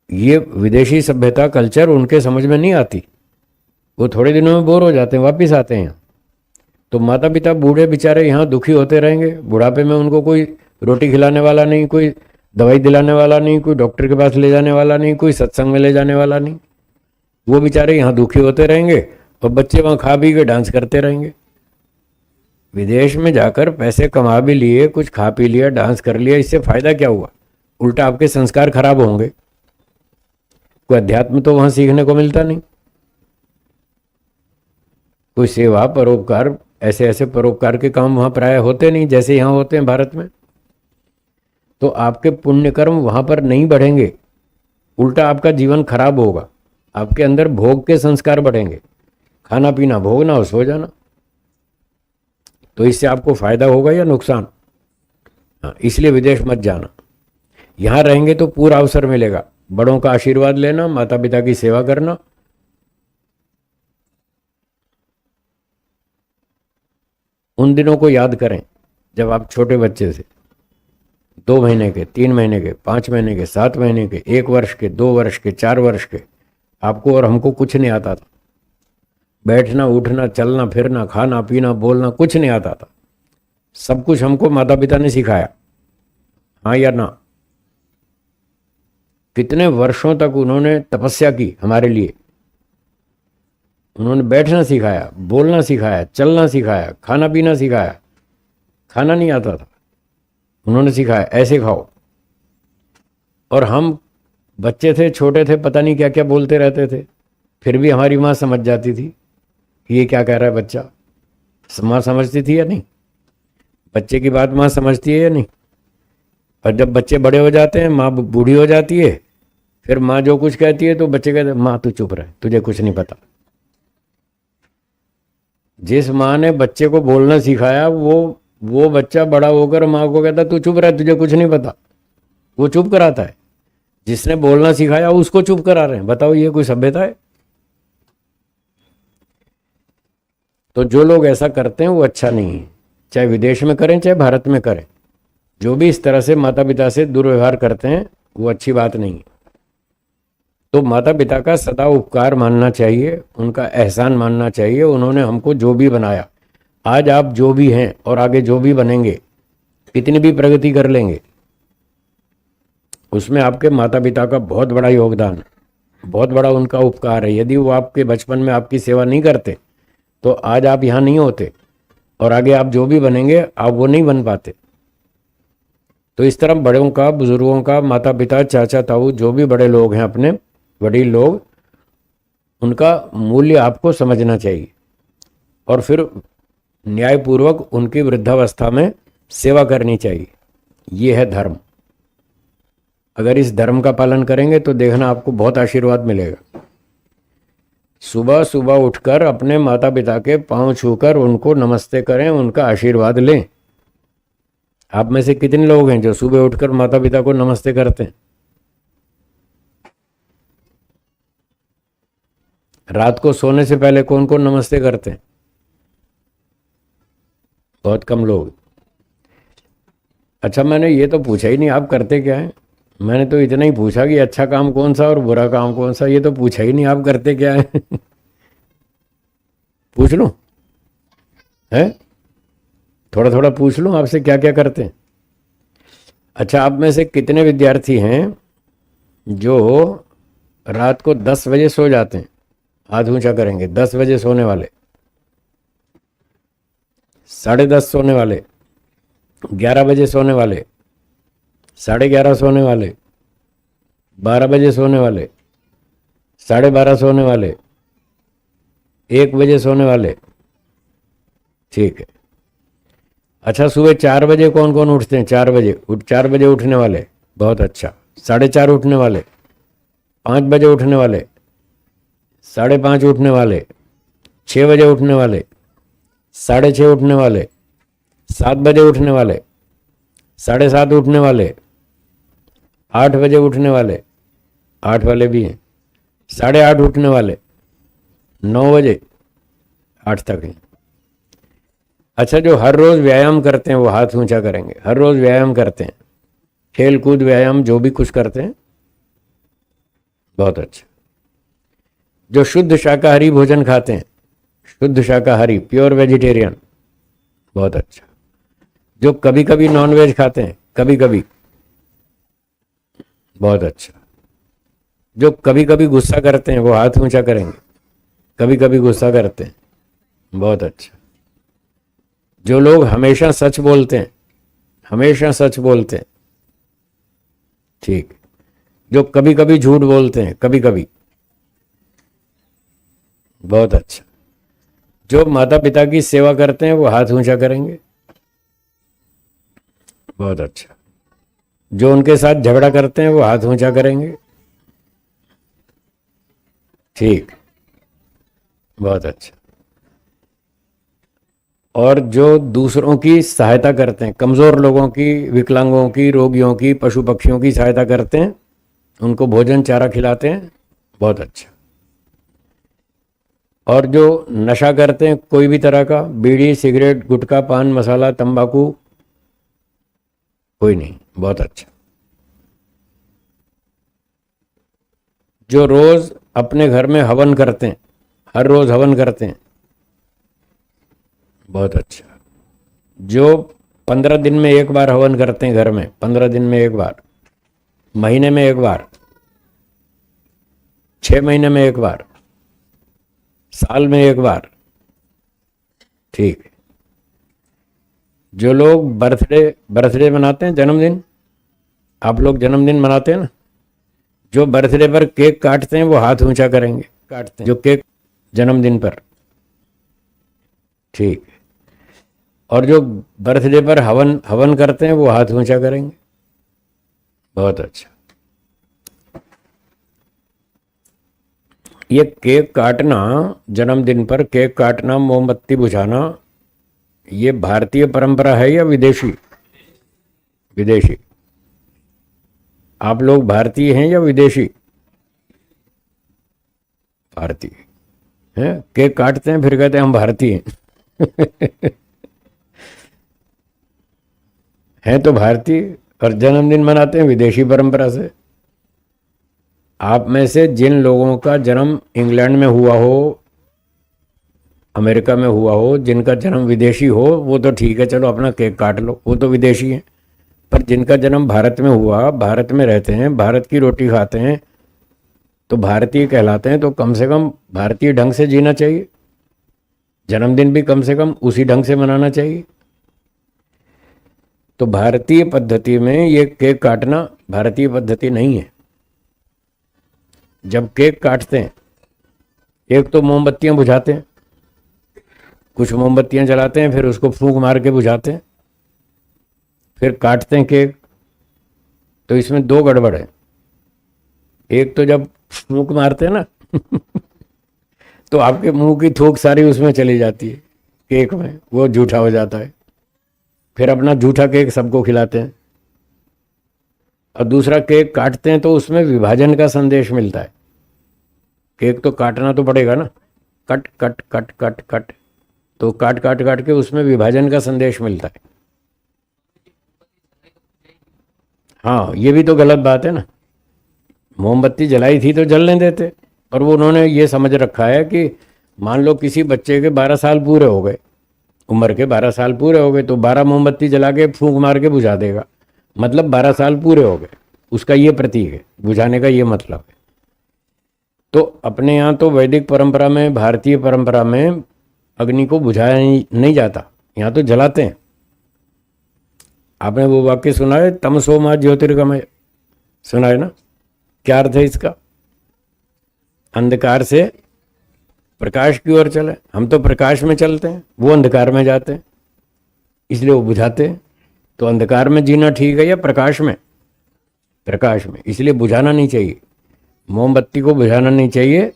A: ये विदेशी सभ्यता कल्चर उनके समझ में नहीं आती। वो थोड़े दिनों में बोर हो जाते हैं, वापिस आते हैं। तो माता पिता बूढ़े बेचारे यहाँ दुखी होते रहेंगे। बुढ़ापे में उनको कोई रोटी खिलाने वाला नहीं, कोई दवाई दिलाने वाला नहीं, कोई डॉक्टर के पास ले जाने वाला नहीं, कोई सत्संग में ले जाने वाला नहीं। वो बेचारे यहाँ दुखी होते रहेंगे और बच्चे वहाँ खा पी के डांस करते रहेंगे। विदेश में जाकर पैसे कमा भी लिए, कुछ खा पी लिया, डांस कर लिया, इससे फायदा क्या हुआ? उल्टा आपके संस्कार खराब होंगे। कोई अध्यात्म तो वहाँ सीखने को मिलता नहीं। कोई सेवा परोपकार, ऐसे ऐसे परोपकार के काम वहाँ प्राय होते नहीं जैसे यहाँ होते हैं भारत में। तो आपके पुण्य कर्म वहाँ पर नहीं बढ़ेंगे, उल्टा आपका जीवन खराब होगा। आपके अंदर भोग के संस्कार बढ़ेंगे, खाना पीना भोगना और सो जाना। तो इससे आपको फायदा होगा या नुकसान? हाँ, इसलिए विदेश मत जाना। यहाँ रहेंगे तो पूरा अवसर मिलेगा, बड़ों का आशीर्वाद लेना, माता पिता की सेवा करना। उन दिनों को याद करें जब आप छोटे बच्चे थे, 2 महीने के, 3 महीने के, 5 महीने के, 7 महीने के, 1 वर्ष के, 2 वर्ष के, 4 वर्ष के। आपको और हमको कुछ नहीं आता था, बैठना उठना चलना फिरना खाना पीना बोलना कुछ नहीं आता था। सब कुछ हमको माता पिता ने सिखाया, हाँ या ना? कितने वर्षों तक उन्होंने तपस्या की हमारे लिए। उन्होंने बैठना सिखाया, बोलना सिखाया, चलना सिखाया, खाना पीना सिखाया। खाना नहीं आता था, उन्होंने सिखाया ऐसे खाओ। और हम बच्चे थे, छोटे थे, पता नहीं क्या क्या बोलते रहते थे, फिर भी हमारी माँ समझ जाती थी कि ये क्या कह रहा है बच्चा। माँ समझती थी या नहीं? बच्चे की बात माँ समझती है या नहीं? और जब बच्चे बड़े हो जाते हैं, माँ बूढ़ी हो जाती है, फिर माँ जो कुछ कहती है तो बच्चे कहते हैं माँ तू चुप रहे, तुझे कुछ नहीं पता। जिस माँ ने बच्चे को बोलना सिखाया वो बच्चा बड़ा होकर माँ को कहता तू चुप रहे, तुझे कुछ नहीं पता। वो चुप कराता है। जिसने बोलना सिखाया उसको चुप करा रहे हैं। बताओ ये कोई सभ्यता है? तो जो लोग ऐसा करते हैं वो अच्छा नहीं है, चाहे विदेश में करें चाहे भारत में करें। जो भी इस तरह से माता पिता से दुर्व्यवहार करते हैं वो अच्छी बात नहीं है। तो माता पिता का सदा उपकार मानना चाहिए, उनका एहसान मानना चाहिए। उन्होंने हमको जो भी बनाया, आज आप जो भी हैं और आगे जो भी बनेंगे, कितनी भी प्रगति कर लेंगे, उसमें आपके माता पिता का बहुत बड़ा योगदान है, बहुत बड़ा उनका उपकार है। यदि वो आपके बचपन में आपकी सेवा नहीं करते तो आज आप यहाँ नहीं होते, और आगे आप जो भी बनेंगे आप वो नहीं बन पाते। तो इस तरह बड़ों का, बुजुर्गों का, माता पिता, चाचा ताऊ, जो भी बड़े लोग हैं, अपने वडील लोग, उनका मूल्य आपको समझना चाहिए और फिर न्यायपूर्वक उनकी वृद्धावस्था में सेवा करनी चाहिए। ये है धर्म। अगर इस धर्म का पालन करेंगे तो देखना आपको बहुत आशीर्वाद मिलेगा। सुबह सुबह उठकर अपने माता पिता के पांव छूकर उनको नमस्ते करें, उनका आशीर्वाद लें। आप में से कितने लोग हैं जो सुबह उठकर माता पिता को नमस्ते करते हैं? रात को सोने से पहले कौन कौन नमस्ते करते हैं? बहुत कम लोग। अच्छा, मैंने ये तो पूछा ही नहीं आप करते क्या हैं। मैंने तो इतना ही पूछा कि अच्छा काम कौन सा और बुरा काम कौन सा। ये तो पूछा ही नहीं आप करते क्या है। पूछ लूं? है थोड़ा थोड़ा पूछ लूं आपसे क्या क्या करते हैं। अच्छा, आप में से कितने विद्यार्थी हैं जो रात को 10 बजे सो जाते हैं? हाथ ऊंचा करेंगे। 10 बजे सोने वाले, 10:30 सोने वाले, 11 बजे सोने वाले, 11:30 सोने वाले, 12 बजे सोने वाले, 12:30 सोने वाले, 1 बजे सोने वाले। ठीक है। अच्छा, सुबह 4 बजे कौन कौन उठते हैं? 4 बजे 4 बजे उठने वाले, बहुत अच्छा। 4:30 उठने वाले, 5 बजे उठने वाले, 5:30 उठने वाले, 6 बजे उठने वाले, 6:30 उठने वाले, 7 बजे उठने वाले, 7:30 उठने वाले, 8 बजे उठने वाले, 8 वाले भी हैं, 8:30 उठने वाले, 9 बजे, 8 तक हैं। अच्छा, जो हर रोज व्यायाम करते हैं वो हाथ ऊंचा करेंगे। हर रोज व्यायाम करते हैं, खेल कूद व्यायाम जो भी कुछ करते हैं, बहुत अच्छा। जो शुद्ध शाकाहारी भोजन खाते हैं, शुद्ध शाकाहारी, प्योर वेजिटेरियन, बहुत अच्छा। जो कभी कभी नॉनवेज खाते हैं, कभी कभी, बहुत अच्छा। जो कभी कभी गुस्सा करते हैं वो हाथ ऊंचा करेंगे। कभी कभी गुस्सा करते हैं, बहुत अच्छा। जो लोग हमेशा सच बोलते हैं, हमेशा सच बोलते हैं, ठीक। जो कभी कभी झूठ बोलते हैं, कभी कभी, बहुत अच्छा। जो माता पिता की सेवा करते हैं वो हाथ ऊंचा करेंगे, बहुत अच्छा। जो उनके साथ झगड़ा करते हैं वो हाथ ऊंचा करेंगे, ठीक, बहुत अच्छा। और जो दूसरों की सहायता करते हैं, कमज़ोर लोगों की, विकलांगों की, रोगियों की, पशु पक्षियों की सहायता करते हैं, उनको भोजन चारा खिलाते हैं, बहुत अच्छा। और जो नशा करते हैं कोई भी तरह का, बीड़ी सिगरेट गुटखा पान मसाला तंबाकू, कोई नहीं, बहुत अच्छा। जो रोज अपने घर में हवन करते हैं, हर रोज हवन करते हैं, बहुत अच्छा। जो 15 दिन में एक बार हवन करते हैं घर में, 15 दिन में एक बार, महीने में एक बार, 6 महीने में एक बार, साल में एक बार, ठीक। जो लोग बर्थडे बर्थडे मनाते हैं, जन्मदिन, आप लोग जन्मदिन मनाते हैं ना, जो बर्थडे पर केक काटते हैं वो हाथ ऊंचा करेंगे, काटते हैं जो केक जन्मदिन पर, ठीक। और जो बर्थडे पर हवन हवन करते हैं वो हाथ ऊंचा करेंगे, बहुत अच्छा। ये केक काटना, जन्मदिन पर केक काटना, मोमबत्ती बुझाना, ये भारतीय परंपरा है या विदेशी? विदेशी। आप लोग भारतीय हैं या विदेशी? भारतीय हैं। केक काटते हैं फिर कहते हैं हम भारतीय हैं। हैं तो भारतीय, और जन्मदिन मनाते हैं विदेशी परंपरा से। आप में से जिन लोगों का जन्म इंग्लैंड में हुआ हो, अमेरिका में हुआ हो, जिनका जन्म विदेशी हो, वो तो ठीक है, चलो अपना केक काट लो, वो तो विदेशी हैं। पर जिनका जन्म भारत में हुआ, भारत में रहते हैं, भारत की रोटी खाते हैं, तो भारतीय कहलाते हैं। तो कम से कम भारतीय ढंग से जीना चाहिए, जन्मदिन भी कम से कम उसी ढंग से मनाना चाहिए। तो भारतीय पद्धति में ये केक काटना भारतीय पद्धति नहीं है। जब केक काटते हैं, एक तो मोमबत्तियां बुझाते हैं, कुछ मोमबत्तियां जलाते हैं, फिर उसको फूंक मार के बुझाते हैं, फिर काटते हैं केक। तो इसमें दो गड़बड़ है। एक तो जब फूंक मारते हैं ना तो आपके मुंह की थूक सारी उसमें चली जाती है केक में, वो झूठा हो जाता है। फिर अपना झूठा केक सबको खिलाते हैं। और दूसरा, केक काटते हैं तो उसमें विभाजन का संदेश मिलता है। केक तो काटना तो पड़ेगा ना, cut cut cut cut cut, तो काट काट काट के उसमें विभाजन का संदेश मिलता है। हाँ, ये भी तो गलत बात है ना। मोमबत्ती जलाई थी तो जलने देते। और वो उन्होंने ये समझ रखा है कि मान लो किसी बच्चे के 12 साल पूरे हो गए, उम्र के 12 साल पूरे हो गए, तो 12 मोमबत्ती जला के फूंक मार के बुझा देगा, मतलब 12 साल पूरे हो गए, उसका ये प्रतीक है, बुझाने का ये मतलब है। तो अपने यहाँ तो वैदिक परंपरा में, भारतीय परंपरा में अग्नि को बुझाया नहीं जाता, यहाँ तो जलाते हैं। आपने वो वाक्य सुना है, तमसो मा ज्योतिर्गमय, सुना है ना? क्या अर्थ है इसका? अंधकार से प्रकाश की ओर चले। हम तो प्रकाश में चलते हैं, वो अंधकार में जाते हैं, इसलिए वो बुझाते हैं। तो अंधकार में जीना ठीक है या प्रकाश में? प्रकाश में, इसलिए बुझाना नहीं चाहिए, मोमबत्ती को बुझाना नहीं चाहिए।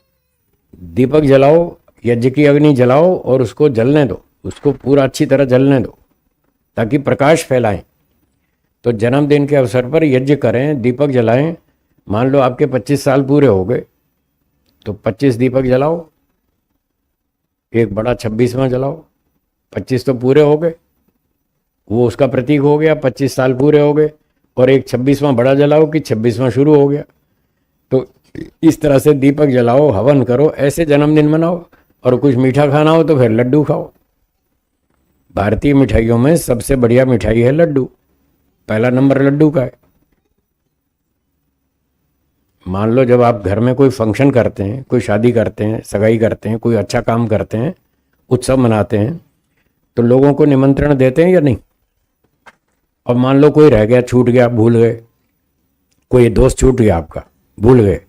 A: दीपक जलाओ, यज्ञ की अग्नि जलाओ और उसको जलने दो, उसको पूरा अच्छी तरह जलने दो, ताकि प्रकाश फैलाएं। तो जन्मदिन के अवसर पर यज्ञ करें, दीपक जलाएं। मान लो आपके 25 साल पूरे हो गए, तो 25 दीपक जलाओ, एक बड़ा 26वां जलाओ। 25 तो पूरे हो गए, वो उसका प्रतीक हो गया, 25 साल पूरे हो गए। और एक 26वां बड़ा जलाओ कि 26वां शुरू हो गया। तो इस तरह से दीपक जलाओ, हवन करो, ऐसे जन्मदिन मनाओ। और कुछ मीठा खाना हो तो फिर लड्डू खाओ। भारतीय मिठाइयों में सबसे बढ़िया मिठाई है लड्डू, पहला नंबर लड्डू का है। मान लो जब आप घर में कोई फंक्शन करते हैं, कोई शादी करते हैं, सगाई करते हैं, कोई अच्छा काम करते हैं, उत्सव मनाते हैं, तो लोगों को निमंत्रण देते हैं या नहीं? और मान लो कोई रह गया, छूट गया, भूल गए, कोई दोस्त छूट गया आपका, भूल गए,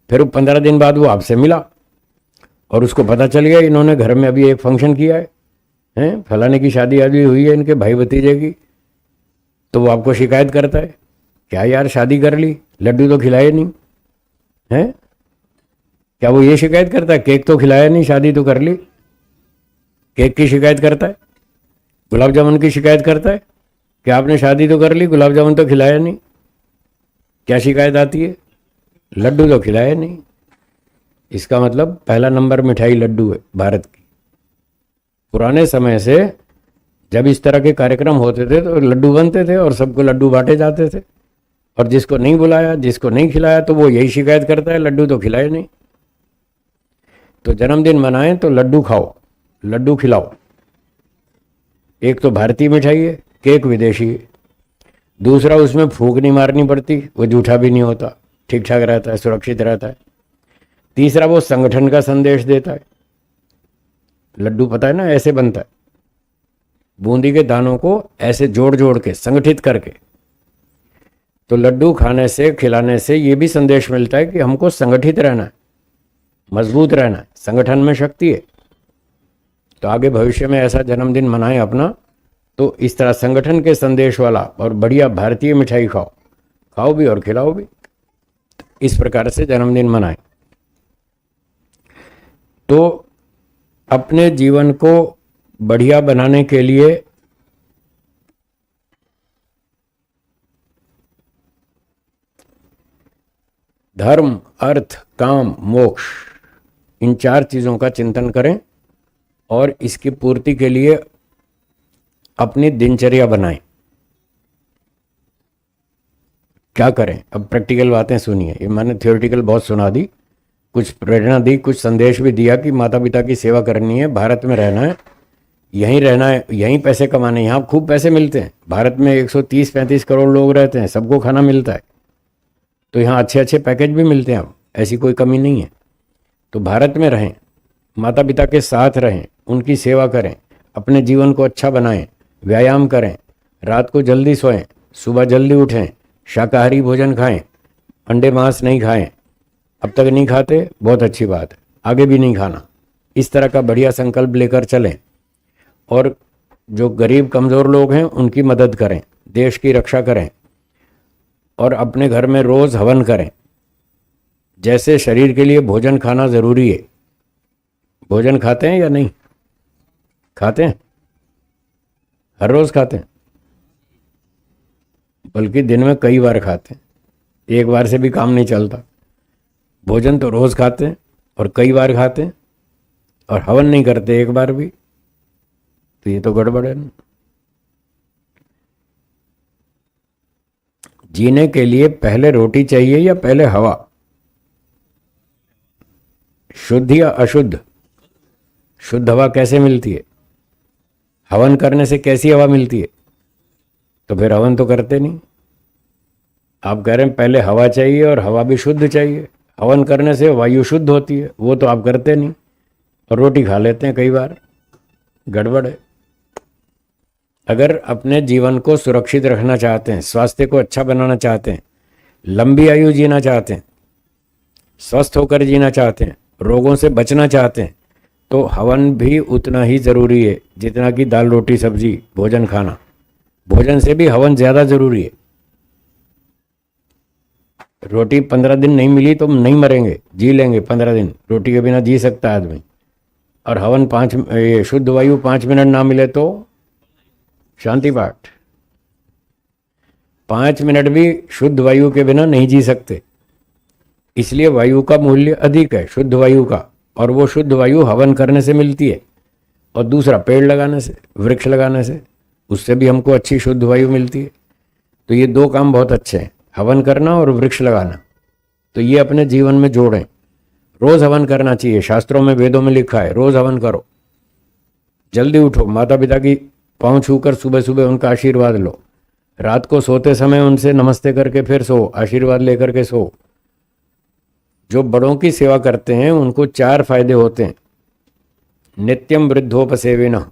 A: फिर 15 दिन बाद वो आपसे मिला और उसको पता चल गया इन्होंने घर में अभी एक फंक्शन किया है, हैं फलाने की शादी आदि हुई है इनके भाई भतीजे की। तो वो आपको शिकायत करता है, क्या यार शादी कर ली, लड्डू तो खिलाए नहीं, हैं? क्या वो ये शिकायत करता है, केक तो खिलाया नहीं, शादी तो कर ली? केक की शिकायत करता है? गुलाब जामुन की शिकायत करता है कि आपने शादी तो कर ली, गुलाब जामुन तो खिलाया नहीं। क्या शिकायत आती है? लड्डू तो खिलाया नहीं। इसका मतलब पहला नंबर मिठाई लड्डू है भारत की। पुराने समय से जब इस तरह के कार्यक्रम होते थे तो लड्डू बनते थे और सबको लड्डू बांटे जाते थे, और जिसको नहीं बुलाया, जिसको नहीं खिलाया, तो वो यही शिकायत करता है लड्डू तो खिलाए नहीं। तो जन्मदिन मनाएं तो लड्डू खाओ, लड्डू खिलाओ। एक तो भारतीय मिठाई है, केक विदेशी है। दूसरा, उसमें फूंक नहीं मारनी पड़ती, वो जूठा भी नहीं होता, ठीक ठाक रहता है, सुरक्षित रहता है। तीसरा, वो संगठन का संदेश देता है। लड्डू पता है ना ऐसे बनता है, बूंदी के दानों को ऐसे जोड़ जोड़ के संगठित करके। तो लड्डू खाने से, खिलाने से ये भी संदेश मिलता है कि हमको संगठित रहना है, मजबूत रहना है, संगठन में शक्ति है। तो आगे भविष्य में ऐसा जन्मदिन मनाएं अपना, तो इस तरह संगठन के संदेश वाला और बढ़िया भारतीय मिठाई खाओ, खाओ भी और खिलाओ भी। इस प्रकार से जन्मदिन मनाएं। तो अपने जीवन को बढ़िया बनाने के लिए धर्म, अर्थ, काम, मोक्ष, इन 4 चीजों का चिंतन करें और इसकी पूर्ति के लिए अपनी दिनचर्या बनाएं। क्या करें? अब प्रैक्टिकल बातें सुनिए। ये मैंने थियोरिटिकल बहुत सुना दी, कुछ प्रेरणा दी, कुछ संदेश भी दिया कि माता पिता की सेवा करनी है, भारत में रहना है, यहीं रहना है, यहीं पैसे कमाने। यहाँ खूब पैसे मिलते हैं। भारत में 130-135 करोड़ लोग रहते हैं, सबको खाना मिलता है, तो यहाँ अच्छे अच्छे पैकेज भी मिलते हैं। अब ऐसी कोई कमी नहीं है। तो भारत में रहें, माता पिता के साथ रहें, उनकी सेवा करें, अपने जीवन को अच्छा बनाएं, व्यायाम करें, रात को जल्दी सोएं, सुबह जल्दी उठें, शाकाहारी भोजन खाएं, अंडे मांस नहीं खाएं। अब तक नहीं खाते, बहुत अच्छी बात है, आगे भी नहीं खाना। इस तरह का बढ़िया संकल्प लेकर चलें और जो गरीब कमज़ोर लोग हैं उनकी मदद करें, देश की रक्षा करें और अपने घर में रोज़ हवन करें। जैसे शरीर के लिए भोजन खाना ज़रूरी है, भोजन खाते हैं या नहीं खाते हैं? हर रोज़ खाते हैं, बल्कि दिन में कई बार खाते हैं। एक बार से भी काम नहीं चलता। भोजन तो रोज़ खाते हैं और कई बार खाते हैं, और हवन नहीं करते एक बार भी, तो ये तो गड़बड़ है ना। जीने के लिए पहले रोटी चाहिए या पहले हवा? शुद्ध या अशुद्ध? शुद्ध हवा कैसे मिलती है? हवन करने से कैसी हवा मिलती है? तो फिर हवन तो करते नहीं। आप कह रहे हैं पहले हवा चाहिए और हवा भी शुद्ध चाहिए। हवन करने से वायु शुद्ध होती है, वो तो आप करते नहीं, और रोटी खा लेते हैं कई बार। गड़बड़ है। अगर अपने जीवन को सुरक्षित रखना चाहते हैं, स्वास्थ्य को अच्छा बनाना चाहते हैं, लंबी आयु जीना चाहते हैं, स्वस्थ होकर जीना चाहते हैं, रोगों से बचना चाहते हैं, तो हवन भी उतना ही ज़रूरी है जितना कि दाल रोटी सब्जी भोजन खाना। भोजन से भी हवन ज़्यादा ज़रूरी है। रोटी 15 दिन नहीं मिली तो नहीं मरेंगे, जी लेंगे 15 दिन, रोटी के बिना जी सकता है आदमी। और हवन ये शुद्ध वायु 5 मिनट ना मिले तो शांति पाठ। 5 मिनट भी शुद्ध वायु के बिना नहीं जी सकते। इसलिए वायु का मूल्य अधिक है, शुद्ध वायु का, और वो शुद्ध वायु हवन करने से मिलती है। और दूसरा, पेड़ लगाने से, वृक्ष लगाने से, उससे भी हमको अच्छी शुद्ध वायु मिलती है। तो ये 2 काम बहुत अच्छे हैं, हवन करना और वृक्ष लगाना। तो ये अपने जीवन में जोड़ें। रोज़ हवन करना चाहिए, शास्त्रों में, वेदों में लिखा है, रोज़ हवन करो। जल्दी उठो, माता पिता की पाँव छूकर सुबह सुबह उनका आशीर्वाद लो। रात को सोते समय उनसे नमस्ते करके फिर सो, आशीर्वाद लेकर के सो। जो बड़ों की सेवा करते हैं उनको 4 फायदे होते हैं। नित्यम वृद्धोपसेविनः,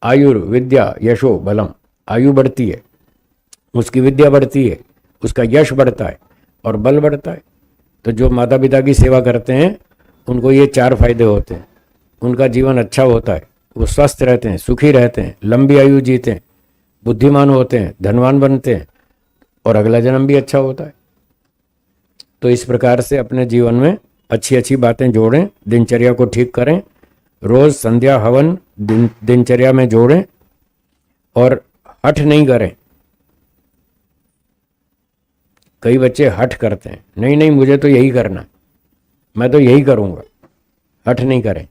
A: आयुर्विद्या यशो बलम। आयु बढ़ती है, उसकी विद्या बढ़ती है, उसका यश बढ़ता है और बल बढ़ता है। तो जो माता पिता की सेवा करते हैं उनको ये 4 फायदे होते हैं। उनका जीवन अच्छा होता है, वो स्वस्थ रहते हैं, सुखी रहते हैं, लंबी आयु जीते हैं, बुद्धिमान होते हैं, धनवान बनते हैं, और अगला जन्म भी अच्छा होता है। तो इस प्रकार से अपने जीवन में अच्छी अच्छी बातें जोड़ें, दिनचर्या को ठीक करें रोज संध्या हवन दिनचर्या में जोड़ें और हठ नहीं करें। कई बच्चे हठ करते हैं, नहीं नहीं मुझे तो यही करना है, मैं तो यही करूंगा। हठ नहीं करें।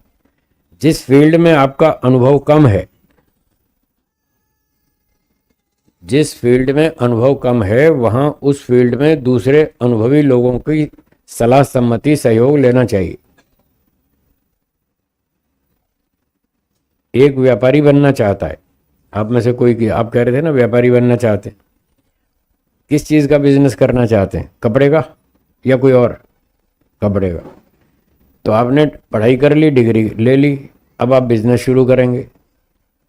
A: जिस फील्ड में आपका अनुभव कम है, जिस फील्ड में अनुभव कम है वहां उस फील्ड में दूसरे अनुभवी लोगों की सलाह सम्मति सहयोग लेना चाहिए। एक व्यापारी बनना चाहता है, आप में से कोई, आप कह रहे थे ना व्यापारी बनना चाहते हैं, किस चीज़ का बिजनेस करना चाहते हैं, कपड़े का या कोई और? कपड़े का। तो आपने पढ़ाई कर ली, डिग्री ले ली, अब आप बिजनेस शुरू करेंगे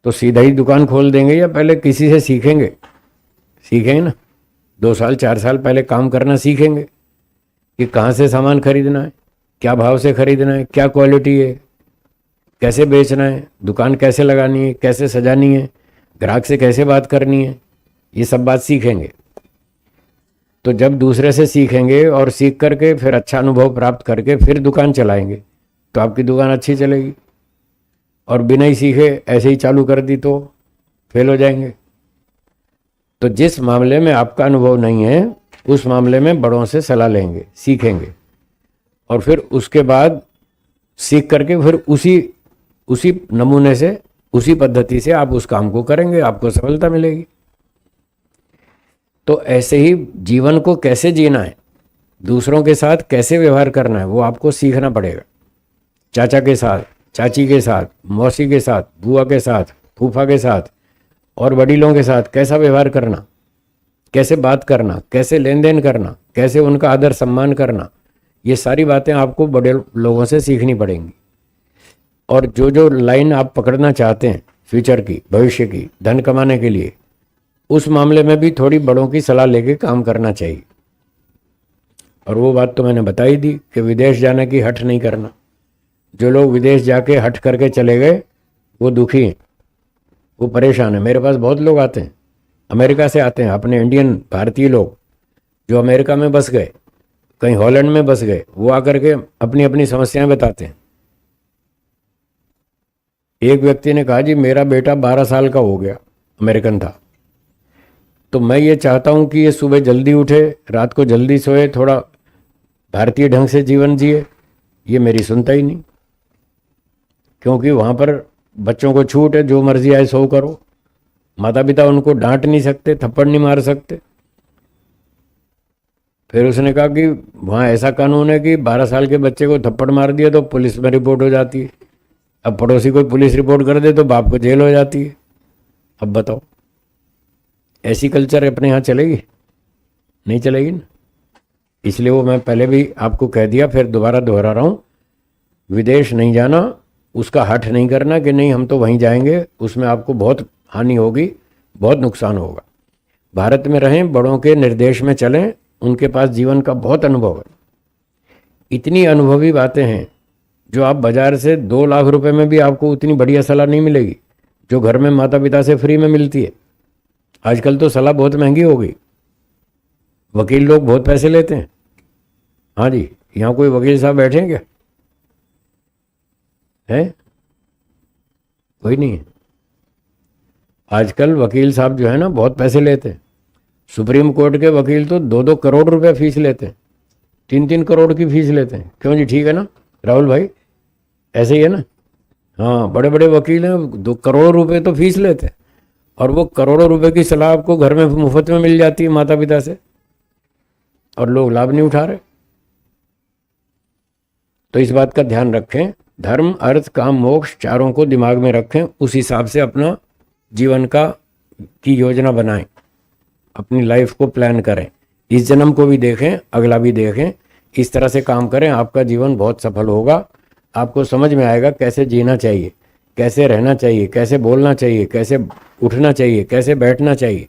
A: तो सीधा ही दुकान खोल देंगे या पहले किसी से सीखेंगे? सीखेंगे ना, 2 साल 4 साल पहले काम करना सीखेंगे कि कहाँ से सामान खरीदना है, क्या भाव से खरीदना है, क्या क्वालिटी है, कैसे बेचना है, दुकान कैसे लगानी है, कैसे सजानी है, ग्राहक से कैसे बात करनी है, ये सब बात सीखेंगे। तो जब दूसरे से सीखेंगे और सीख करके फिर अच्छा अनुभव प्राप्त करके फिर दुकान चलाएंगे तो आपकी दुकान अच्छी चलेगी। और बिना ही सीखे ऐसे ही चालू कर दी तो फेल हो जाएंगे। तो जिस मामले में आपका अनुभव नहीं है उस मामले में बड़ों से सलाह लेंगे, सीखेंगे और फिर उसके बाद सीख करके फिर उसी नमूने से, उसी पद्धति से आप उस काम को करेंगे, आपको सफलता मिलेगी। तो ऐसे ही जीवन को कैसे जीना है, दूसरों के साथ कैसे व्यवहार करना है, वो आपको सीखना पड़ेगा। चाचा के साथ, चाची के साथ, मौसी के साथ, बुआ के साथ, फूफा के साथ और वडीलों के साथ कैसा व्यवहार करना, कैसे बात करना, कैसे लेन देन करना, कैसे उनका आदर सम्मान करना, ये सारी बातें आपको बड़े लोगों से सीखनी पड़ेंगी। और जो जो लाइन आप पकड़ना चाहते हैं फ्यूचर की, भविष्य की, धन कमाने के लिए, उस मामले में भी थोड़ी बड़ों की सलाह लेके काम करना चाहिए। और वो बात तो मैंने बताई दी कि विदेश जाने की हठ नहीं करना। जो लोग विदेश जाके हठ करके चले गए वो दुखी हैं, वो परेशान है। मेरे पास बहुत लोग आते हैं, अमेरिका से आते हैं, अपने इंडियन भारतीय लोग जो अमेरिका में बस गए, कहीं हॉलैंड में बस गए, वो आकर के अपनी अपनी समस्याएं बताते हैं। एक व्यक्ति ने कहा जी मेरा बेटा 12 साल का हो गया, अमेरिकन था, तो मैं ये चाहता हूँ कि ये सुबह जल्दी उठे, रात को जल्दी सोए, थोड़ा भारतीय ढंग से जीवन जिए। ये मेरी सुनता ही नहीं, क्योंकि वहाँ पर बच्चों को छूट है, जो मर्जी आए सो करो। माता पिता उनको डांट नहीं सकते, थप्पड़ नहीं मार सकते। फिर उसने कहा कि वहाँ ऐसा कानून है कि 12 साल के बच्चे को थप्पड़ मार दिया तो पुलिस में रिपोर्ट हो जाती है। अब पड़ोसी कोई पुलिस रिपोर्ट कर दे तो बाप को जेल हो जाती है। अब बताओ, ऐसी कल्चर अपने यहाँ चलेगी? नहीं चलेगी ना। इसलिए वो मैं पहले भी आपको कह दिया, फिर दोबारा दोहरा रहा हूँ, विदेश नहीं जाना, उसका हठ नहीं करना कि नहीं हम तो वहीं जाएंगे, उसमें आपको बहुत हानि होगी, बहुत नुकसान होगा। भारत में रहें, बड़ों के निर्देश में चलें, उनके पास जीवन का बहुत अनुभव है। इतनी अनुभवी बातें हैं जो आप बाजार से 2 लाख रुपए में भी आपको उतनी बढ़िया सलाह नहीं मिलेगी जो घर में माता पिता से फ्री में मिलती है। आजकल तो सलाह बहुत महंगी हो गई, वकील लोग बहुत पैसे लेते हैं। हाँ जी, यहाँ कोई वकील साहब बैठे हैं क्या? है? कोई नहीं है। आजकल वकील साहब जो है ना बहुत पैसे लेते हैं। सुप्रीम कोर्ट के वकील तो 2-2 करोड़ रुपए फीस लेते हैं, 3-3 करोड़ की फीस लेते हैं। क्यों जी, ठीक है ना राहुल भाई? ऐसे ही है ना? हाँ, बड़े बड़े वकील हैं, 2 करोड़ रुपए तो फीस लेते हैं और वो करोड़ों रुपए की सलाह आपको घर में मुफ्त में मिल जाती है माता पिता से, और लोग लाभ नहीं उठा रहे। तो इस बात का ध्यान रखें, धर्म अर्थ काम मोक्ष चारों को दिमाग में रखें, उस हिसाब से अपना जीवन की योजना बनाएं, अपनी लाइफ को प्लान करें, इस जन्म को भी देखें, अगला भी देखें, इस तरह से काम करें, आपका जीवन बहुत सफल होगा। आपको समझ में आएगा कैसे जीना चाहिए, कैसे रहना चाहिए, कैसे बोलना चाहिए, कैसे उठना चाहिए, कैसे बैठना चाहिए।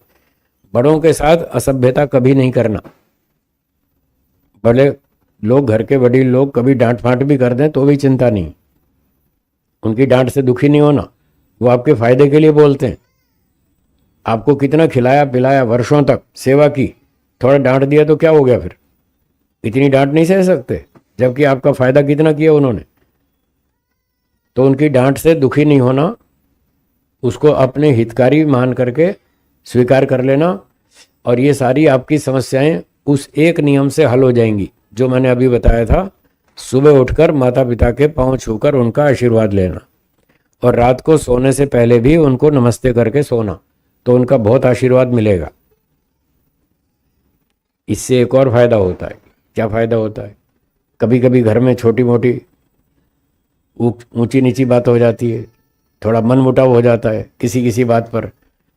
A: बड़ों के साथ असभ्यता कभी नहीं करना। बड़े लोग, घर के वडील लोग कभी डांट फांट भी कर दें तो भी चिंता नहीं, उनकी डांट से दुखी नहीं होना, वो आपके फायदे के लिए बोलते हैं। आपको कितना खिलाया पिलाया, वर्षों तक सेवा की, थोड़ा डांट दिया तो क्या हो गया? फिर इतनी डांट नहीं सह सकते, जबकि आपका फायदा कितना किया उन्होंने। तो उनकी डांट से दुखी नहीं होना, उसको अपने हितकारी मान करके स्वीकार कर लेना, और ये सारी आपकी समस्याएं उस एक नियम से हल हो जाएंगी जो मैंने अभी बताया था। सुबह उठकर माता पिता के पांव छूकर उनका आशीर्वाद लेना, और रात को सोने से पहले भी उनको नमस्ते करके सोना, तो उनका बहुत आशीर्वाद मिलेगा। इससे एक और फायदा होता है। क्या फायदा होता है? कभी कभी घर में छोटी मोटी ऊंची नीची बात हो जाती है, थोड़ा मन मुटाव हो जाता है, किसी किसी बात पर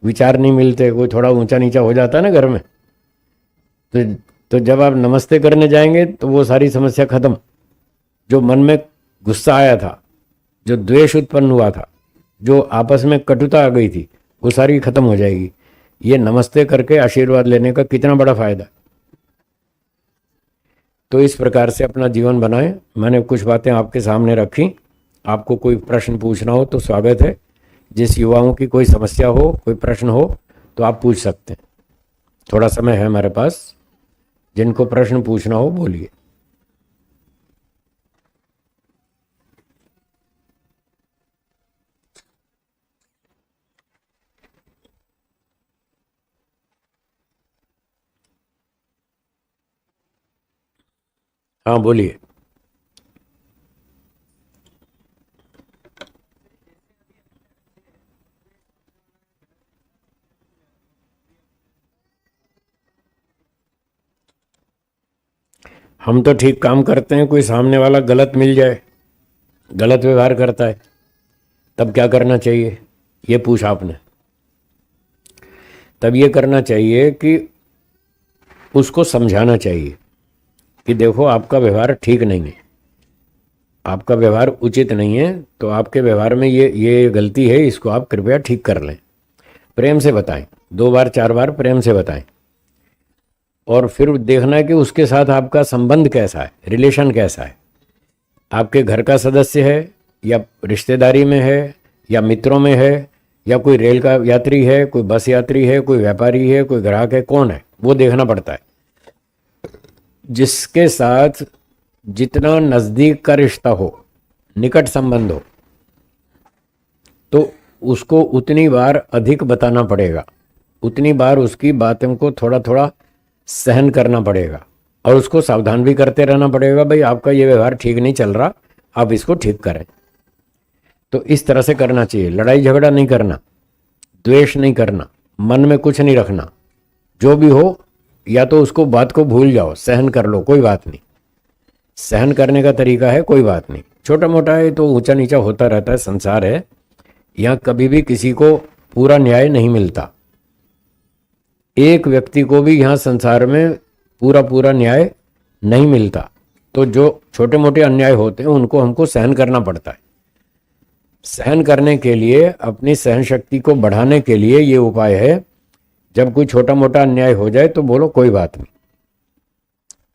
A: विचार नहीं मिलते, कोई थोड़ा ऊंचा नीचा हो जाता है ना घर में, तो जब आप नमस्ते करने जाएंगे तो वो सारी समस्या खत्म। जो मन में गुस्सा आया था, जो द्वेष उत्पन्न हुआ था, जो आपस में कटुता आ गई थी, वो सारी खत्म हो जाएगी। ये नमस्ते करके आशीर्वाद लेने का कितना बड़ा फायदा। तो इस प्रकार से अपना जीवन बनाएं। मैंने कुछ बातें आपके सामने रखी। आपको कोई प्रश्न पूछना हो तो स्वागत है। जिस युवाओं की कोई समस्या हो, कोई प्रश्न हो तो आप पूछ सकते हैं। थोड़ा समय है हमारे पास, जिनको प्रश्न पूछना हो बोलिए। हाँ बोलिए। हम तो ठीक काम करते हैं, कोई सामने वाला गलत मिल जाए, गलत व्यवहार करता है, तब क्या करना चाहिए? ये पूछा आपने। तब ये करना चाहिए कि उसको समझाना चाहिए कि देखो आपका व्यवहार ठीक नहीं है, आपका व्यवहार उचित नहीं है, तो आपके व्यवहार में ये गलती है, इसको आप कृपया ठीक कर लें। प्रेम से बताएं, 2 बार 4 बार प्रेम से बताएं। और फिर देखना है कि उसके साथ आपका संबंध कैसा है, रिलेशन कैसा है। आपके घर का सदस्य है, या रिश्तेदारी में है, या मित्रों में है, या कोई रेल का यात्री है, कोई बस यात्री है, कोई व्यापारी है, कोई ग्राहक है, कौन है वो देखना पड़ता है। जिसके साथ जितना नज़दीक का रिश्ता हो, निकट संबंध हो, तो उसको उतनी बार अधिक बताना पड़ेगा, उतनी बार उसकी बातों को थोड़ा थोड़ा सहन करना पड़ेगा, और उसको सावधान भी करते रहना पड़ेगा, भाई आपका ये व्यवहार ठीक नहीं चल रहा, आप इसको ठीक करें। तो इस तरह से करना चाहिए। लड़ाई झगड़ा नहीं करना, द्वेष नहीं करना, मन में कुछ नहीं रखना। जो भी हो, या तो उसको बात को भूल जाओ, सहन कर लो, कोई बात नहीं। सहन करने का तरीका है, कोई बात नहीं। छोटा मोटा है तो ऊंचा नीचा होता रहता है, संसार है। यहाँ कभी भी किसी को पूरा न्याय नहीं मिलता। एक व्यक्ति को भी यहाँ संसार में पूरा पूरा न्याय नहीं मिलता। तो जो छोटे मोटे अन्याय होते हैं उनको हमको सहन करना पड़ता है। सहन करने के लिए, अपनी सहन शक्ति को बढ़ाने के लिए ये उपाय है, जब कोई छोटा मोटा अन्याय हो जाए तो बोलो कोई बात नहीं,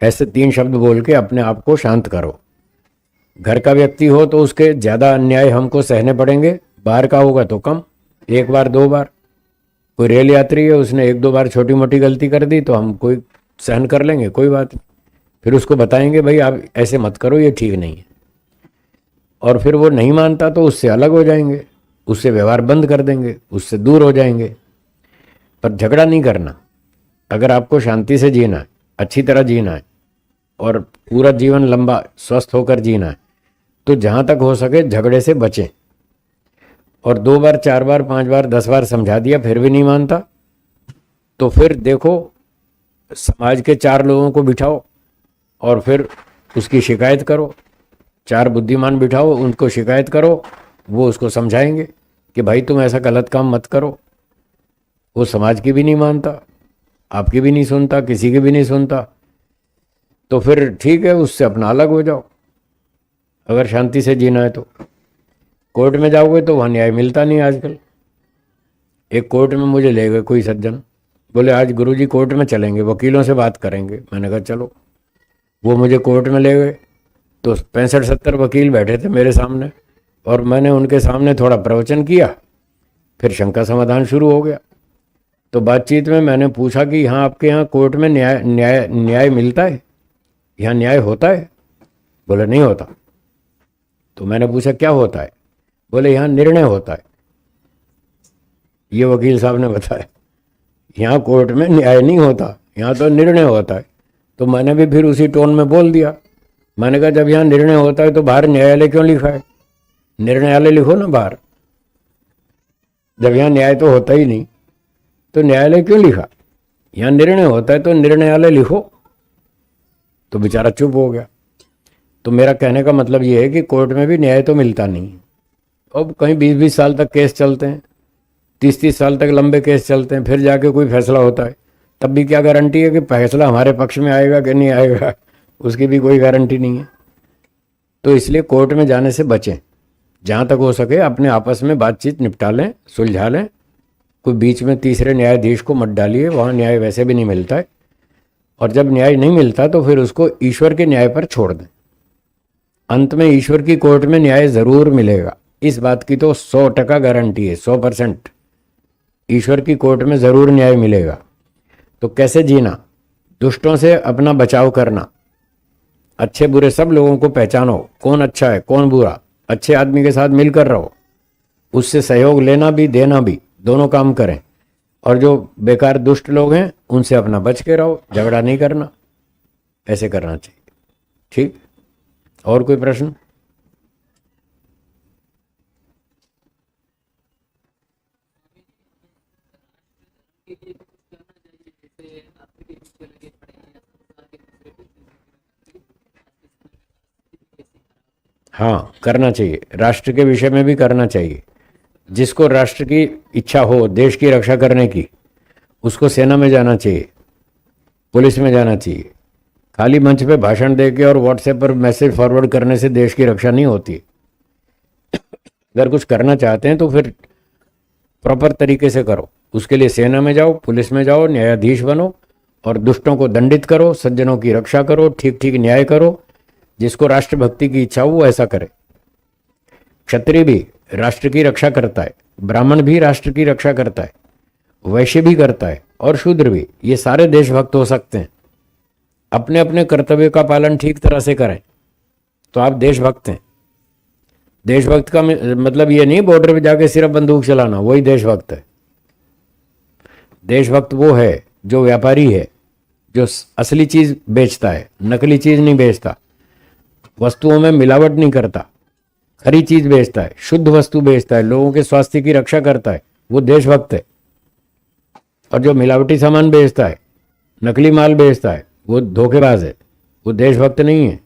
A: ऐसे 3 शब्द बोल के अपने आप को शांत करो। घर का व्यक्ति हो तो उसके ज़्यादा अन्याय हमको सहने पड़ेंगे, बाहर का होगा तो कम, 1 बार 2 बार। कोई रेल यात्री है, उसने 1-2 बार छोटी मोटी गलती कर दी तो हम कोई सहन कर लेंगे, कोई बात नहीं। फिर उसको बताएंगे भाई आप ऐसे मत करो, ये ठीक नहीं है। और फिर वो नहीं मानता तो उससे अलग हो जाएंगे, उससे व्यवहार बंद कर देंगे, उससे दूर हो जाएंगे। पर झगड़ा नहीं करना। अगर आपको शांति से जीना है, अच्छी तरह जीना है, और पूरा जीवन लंबा स्वस्थ होकर जीना है, तो जहाँ तक हो सके झगड़े से बचें। और 2 बार 4 बार 5 बार 10 बार समझा दिया फिर भी नहीं मानता, तो फिर देखो समाज के 4 लोगों को बिठाओ और फिर उसकी शिकायत करो। 4 बुद्धिमान बिठाओ, उनको शिकायत करो, वो उसको समझाएंगे कि भाई तुम ऐसा गलत काम मत करो। वो समाज की भी नहीं मानता, आपकी भी नहीं सुनता, किसी की भी नहीं सुनता, तो फिर ठीक है, उससे अपना अलग हो जाओ। अगर शांति से जीना है तो कोर्ट में जाओगे तो वहाँ न्याय मिलता नहीं आजकल। एक कोर्ट में मुझे ले गए कोई सज्जन, बोले आज गुरुजी कोर्ट में चलेंगे, वकीलों से बात करेंगे। मैंने कहा चलो। वो मुझे कोर्ट में ले गए तो 65-70 वकील बैठे थे मेरे सामने, और मैंने उनके सामने थोड़ा प्रवचन किया। फिर शंका समाधान शुरू हो गया। तो बातचीत में मैंने पूछा कि यहाँ आपके यहाँ कोर्ट में न्याय न्याय न्याय मिलता है, यहाँ न्याय होता है? बोले नहीं होता। तो मैंने पूछा क्या होता है? बोले यहाँ निर्णय होता है, ये वकील साहब ने बताया, यहाँ कोर्ट में न्याय नहीं होता, यहाँ तो निर्णय होता है। तो मैंने भी फिर उसी टोन में बोल दिया, मैंने कहा जब यहाँ निर्णय होता है तो बाहर न्यायालय क्यों लिखा है, निर्णयालय लिखो ना बाहर। जब यहाँ न्याय तो होता ही नहीं तो न्यायालय क्यों लिखा, यहाँ निर्णय होता है तो निर्णयालय लिखो। तो बेचारा चुप हो गया। तो मेरा कहने का मतलब ये है कि कोर्ट में भी न्याय तो मिलता नहीं। अब कहीं 20-20 साल तक केस चलते हैं, 30-30 साल तक लंबे केस चलते हैं, फिर जाके कोई फैसला होता है। तब भी क्या गारंटी है कि फैसला हमारे पक्ष में आएगा कि नहीं आएगा, उसकी भी कोई गारंटी नहीं है। तो इसलिए कोर्ट में जाने से बचें, जहाँ तक हो सके अपने आपस में बातचीत निपटा लें, सुलझा लें। कोई बीच में तीसरे न्यायाधीश को मत डालिए, वहाँ न्याय वैसे भी नहीं मिलता है। और जब न्याय नहीं मिलता तो फिर उसको ईश्वर के न्याय पर छोड़ दें। अंत में ईश्वर की कोर्ट में न्याय जरूर मिलेगा, इस बात की तो 100% गारंटी है, 100%। ईश्वर की कोर्ट में जरूर न्याय मिलेगा। तो कैसे जीना, दुष्टों से अपना बचाव करना, अच्छे बुरे सब लोगों को पहचानो, कौन अच्छा है कौन बुरा, अच्छे आदमी के साथ मिलकर रहो, उससे सहयोग लेना भी देना भी, दोनों काम करें। और जो बेकार दुष्ट लोग हैं उनसे अपना बच के रहो, झगड़ा नहीं करना, ऐसे करना चाहिए। ठीक, और कोई प्रश्न? हाँ, करना चाहिए, राष्ट्र के विषय में भी करना चाहिए। जिसको राष्ट्र की इच्छा हो देश की रक्षा करने की, उसको सेना में जाना चाहिए, पुलिस में जाना चाहिए। खाली मंच पे भाषण देके और व्हाट्सएप पर मैसेज फॉरवर्ड करने से देश की रक्षा नहीं होती। अगर कुछ करना चाहते हैं तो फिर प्रॉपर तरीके से करो। उसके लिए सेना में जाओ, पुलिस में जाओ, न्यायाधीश बनो और दुष्टों को दंडित करो, सज्जनों की रक्षा करो, ठीक ठीक न्याय करो। जिसको राष्ट्रभक्ति की इच्छा हो वो ऐसा करे। क्षत्रिय भी राष्ट्र की रक्षा करता है, ब्राह्मण भी राष्ट्र की रक्षा करता है, वैश्य भी करता है और शूद्र भी। ये सारे देशभक्त हो सकते हैं। अपने अपने कर्तव्य का पालन ठीक तरह से करें तो आप देशभक्त हैं। देशभक्त का मतलब ये नहीं बॉर्डर पे जाके सिर्फ बंदूक चलाना, वही देशभक्त है। देशभक्त वो है जो व्यापारी है, जो असली चीज बेचता है, नकली चीज नहीं बेचता, वस्तुओं में मिलावट नहीं करता, खरी चीज बेचता है, शुद्ध वस्तु बेचता है, लोगों के स्वास्थ्य की रक्षा करता है, वो देशभक्त है। और जो मिलावटी सामान बेचता है, नकली माल बेचता है, वो धोखेबाज है, वो देशभक्त नहीं है।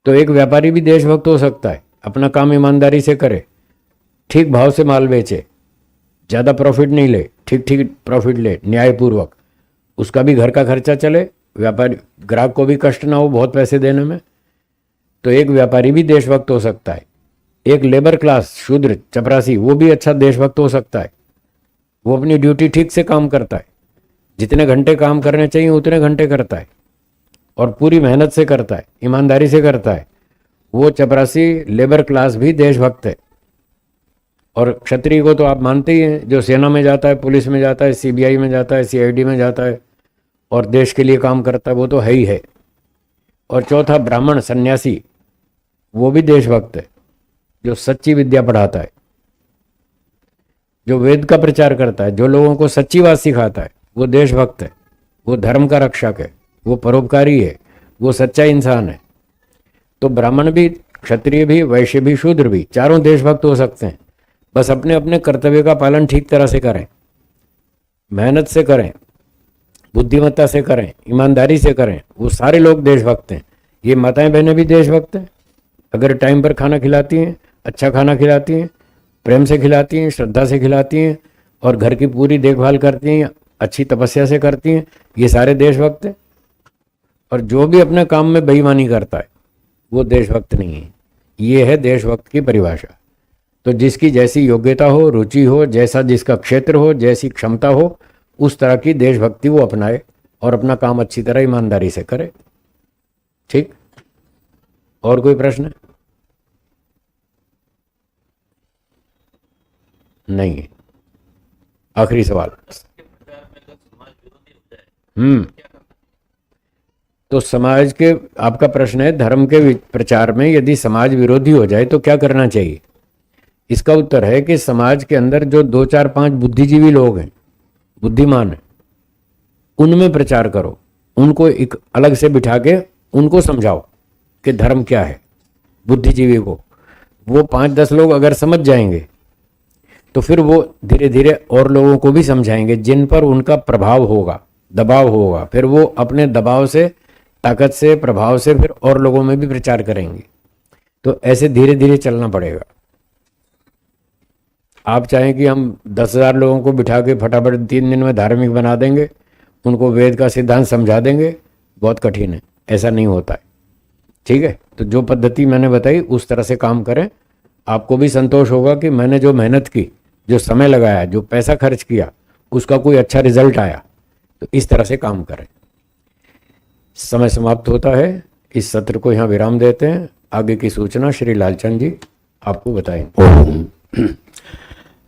A: तो एक व्यापारी भी देशभक्त हो सकता है, अपना काम ईमानदारी से करे, ठीक भाव से माल बेचे, ज़्यादा प्रॉफिट नहीं ले, ठीक ठीक प्रॉफिट ले, न्यायपूर्वक, उसका भी घर का खर्चा चले, व्यापारी ग्राहक को भी कष्ट ना हो बहुत पैसे देने में। तो एक व्यापारी भी देशभक्त हो सकता है। एक लेबर क्लास शूद्र चपरासी, वो भी अच्छा देशभक्त हो सकता है। वो अपनी ड्यूटी ठीक से काम करता है, जितने घंटे काम करने चाहिए उतने घंटे करता है और पूरी मेहनत से करता है, ईमानदारी से करता है। वो चपरासी लेबर क्लास भी देशभक्त है। और क्षत्रिय को तो आप मानते ही हैं, जो सेना में जाता है, पुलिस में जाता है, सीबीआई में जाता है, सीआईडी में जाता है और देश के लिए काम करता है, वो तो है ही है। और चौथा ब्राह्मण सन्यासी, वो भी देशभक्त है, जो सच्ची विद्या पढ़ाता है, जो वेद का प्रचार करता है, जो लोगों को सच्ची बात सिखाता है, वो देशभक्त है, वो धर्म का रक्षक है, वो परोपकारी है, वो सच्चा इंसान है। तो ब्राह्मण भी, क्षत्रिय भी, वैश्य भी, शूद्र भी, चारों देशभक्त हो सकते हैं। बस अपने अपने कर्तव्य का पालन ठीक तरह से करें, मेहनत से करें, बुद्धिमत्ता से करें, ईमानदारी से करें, वो सारे लोग देशभक्त हैं। ये माताएं बहनें भी देशभक्त हैं। अगर टाइम पर खाना खिलाती हैं, अच्छा खाना खिलाती हैं, प्रेम से खिलाती हैं, श्रद्धा से खिलाती हैं और घर की पूरी देखभाल करती हैं, अच्छी तपस्या से करती हैं, ये सारे देशभक्त हैं। और जो भी अपने काम में बेईमानी करता है वो देशभक्त नहीं है। ये है देशभक्त की परिभाषा। तो जिसकी जैसी योग्यता हो, रुचि हो, जैसा जिसका क्षेत्र हो, जैसी क्षमता हो, उस तरह की देशभक्ति वो अपनाए और अपना काम अच्छी तरह ईमानदारी से करे। ठीक, और कोई प्रश्न? नहीं, आखिरी सवाल। तो समाज के, आपका प्रश्न है धर्म के प्रचार में यदि समाज विरोधी हो जाए तो क्या करना चाहिए? इसका उत्तर है कि समाज के अंदर जो 2 4 5 बुद्धिजीवी लोग हैं, बुद्धिमान हैं, उनमें प्रचार करो, उनको एक अलग से बिठा के उनको समझाओ कि धर्म क्या है। बुद्धिजीवी को वो 5-10 लोग अगर समझ जाएंगे तो फिर वो धीरे धीरे और लोगों को भी समझाएंगे जिन पर उनका प्रभाव होगा, दबाव होगा, फिर वो अपने दबाव से, ताकत से, प्रभाव से फिर और लोगों में भी प्रचार करेंगे। तो ऐसे धीरे धीरे चलना पड़ेगा। आप चाहें कि हम 10,000 लोगों को बिठा के फटाफट 3 दिन में धार्मिक बना देंगे, उनको वेद का सिद्धांत समझा देंगे, बहुत कठिन है, ऐसा नहीं होता है। ठीक है, तो जो पद्धति मैंने बताई उस तरह से काम करें, आपको भी संतोष होगा कि मैंने जो मेहनत की, जो समय लगाया, जो पैसा खर्च किया, उसका कोई अच्छा रिजल्ट आया। तो इस तरह से काम करें। समय समाप्त होता है, इस सत्र को यहाँ विराम देते हैं। आगे की सूचना श्री लालचंद जी आपको बताएंगे।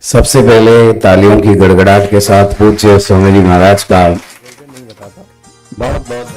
B: सबसे पहले तालियों की गड़गड़ाहट के साथ पूज्य स्वामी जी महाराज का बहुत बहुत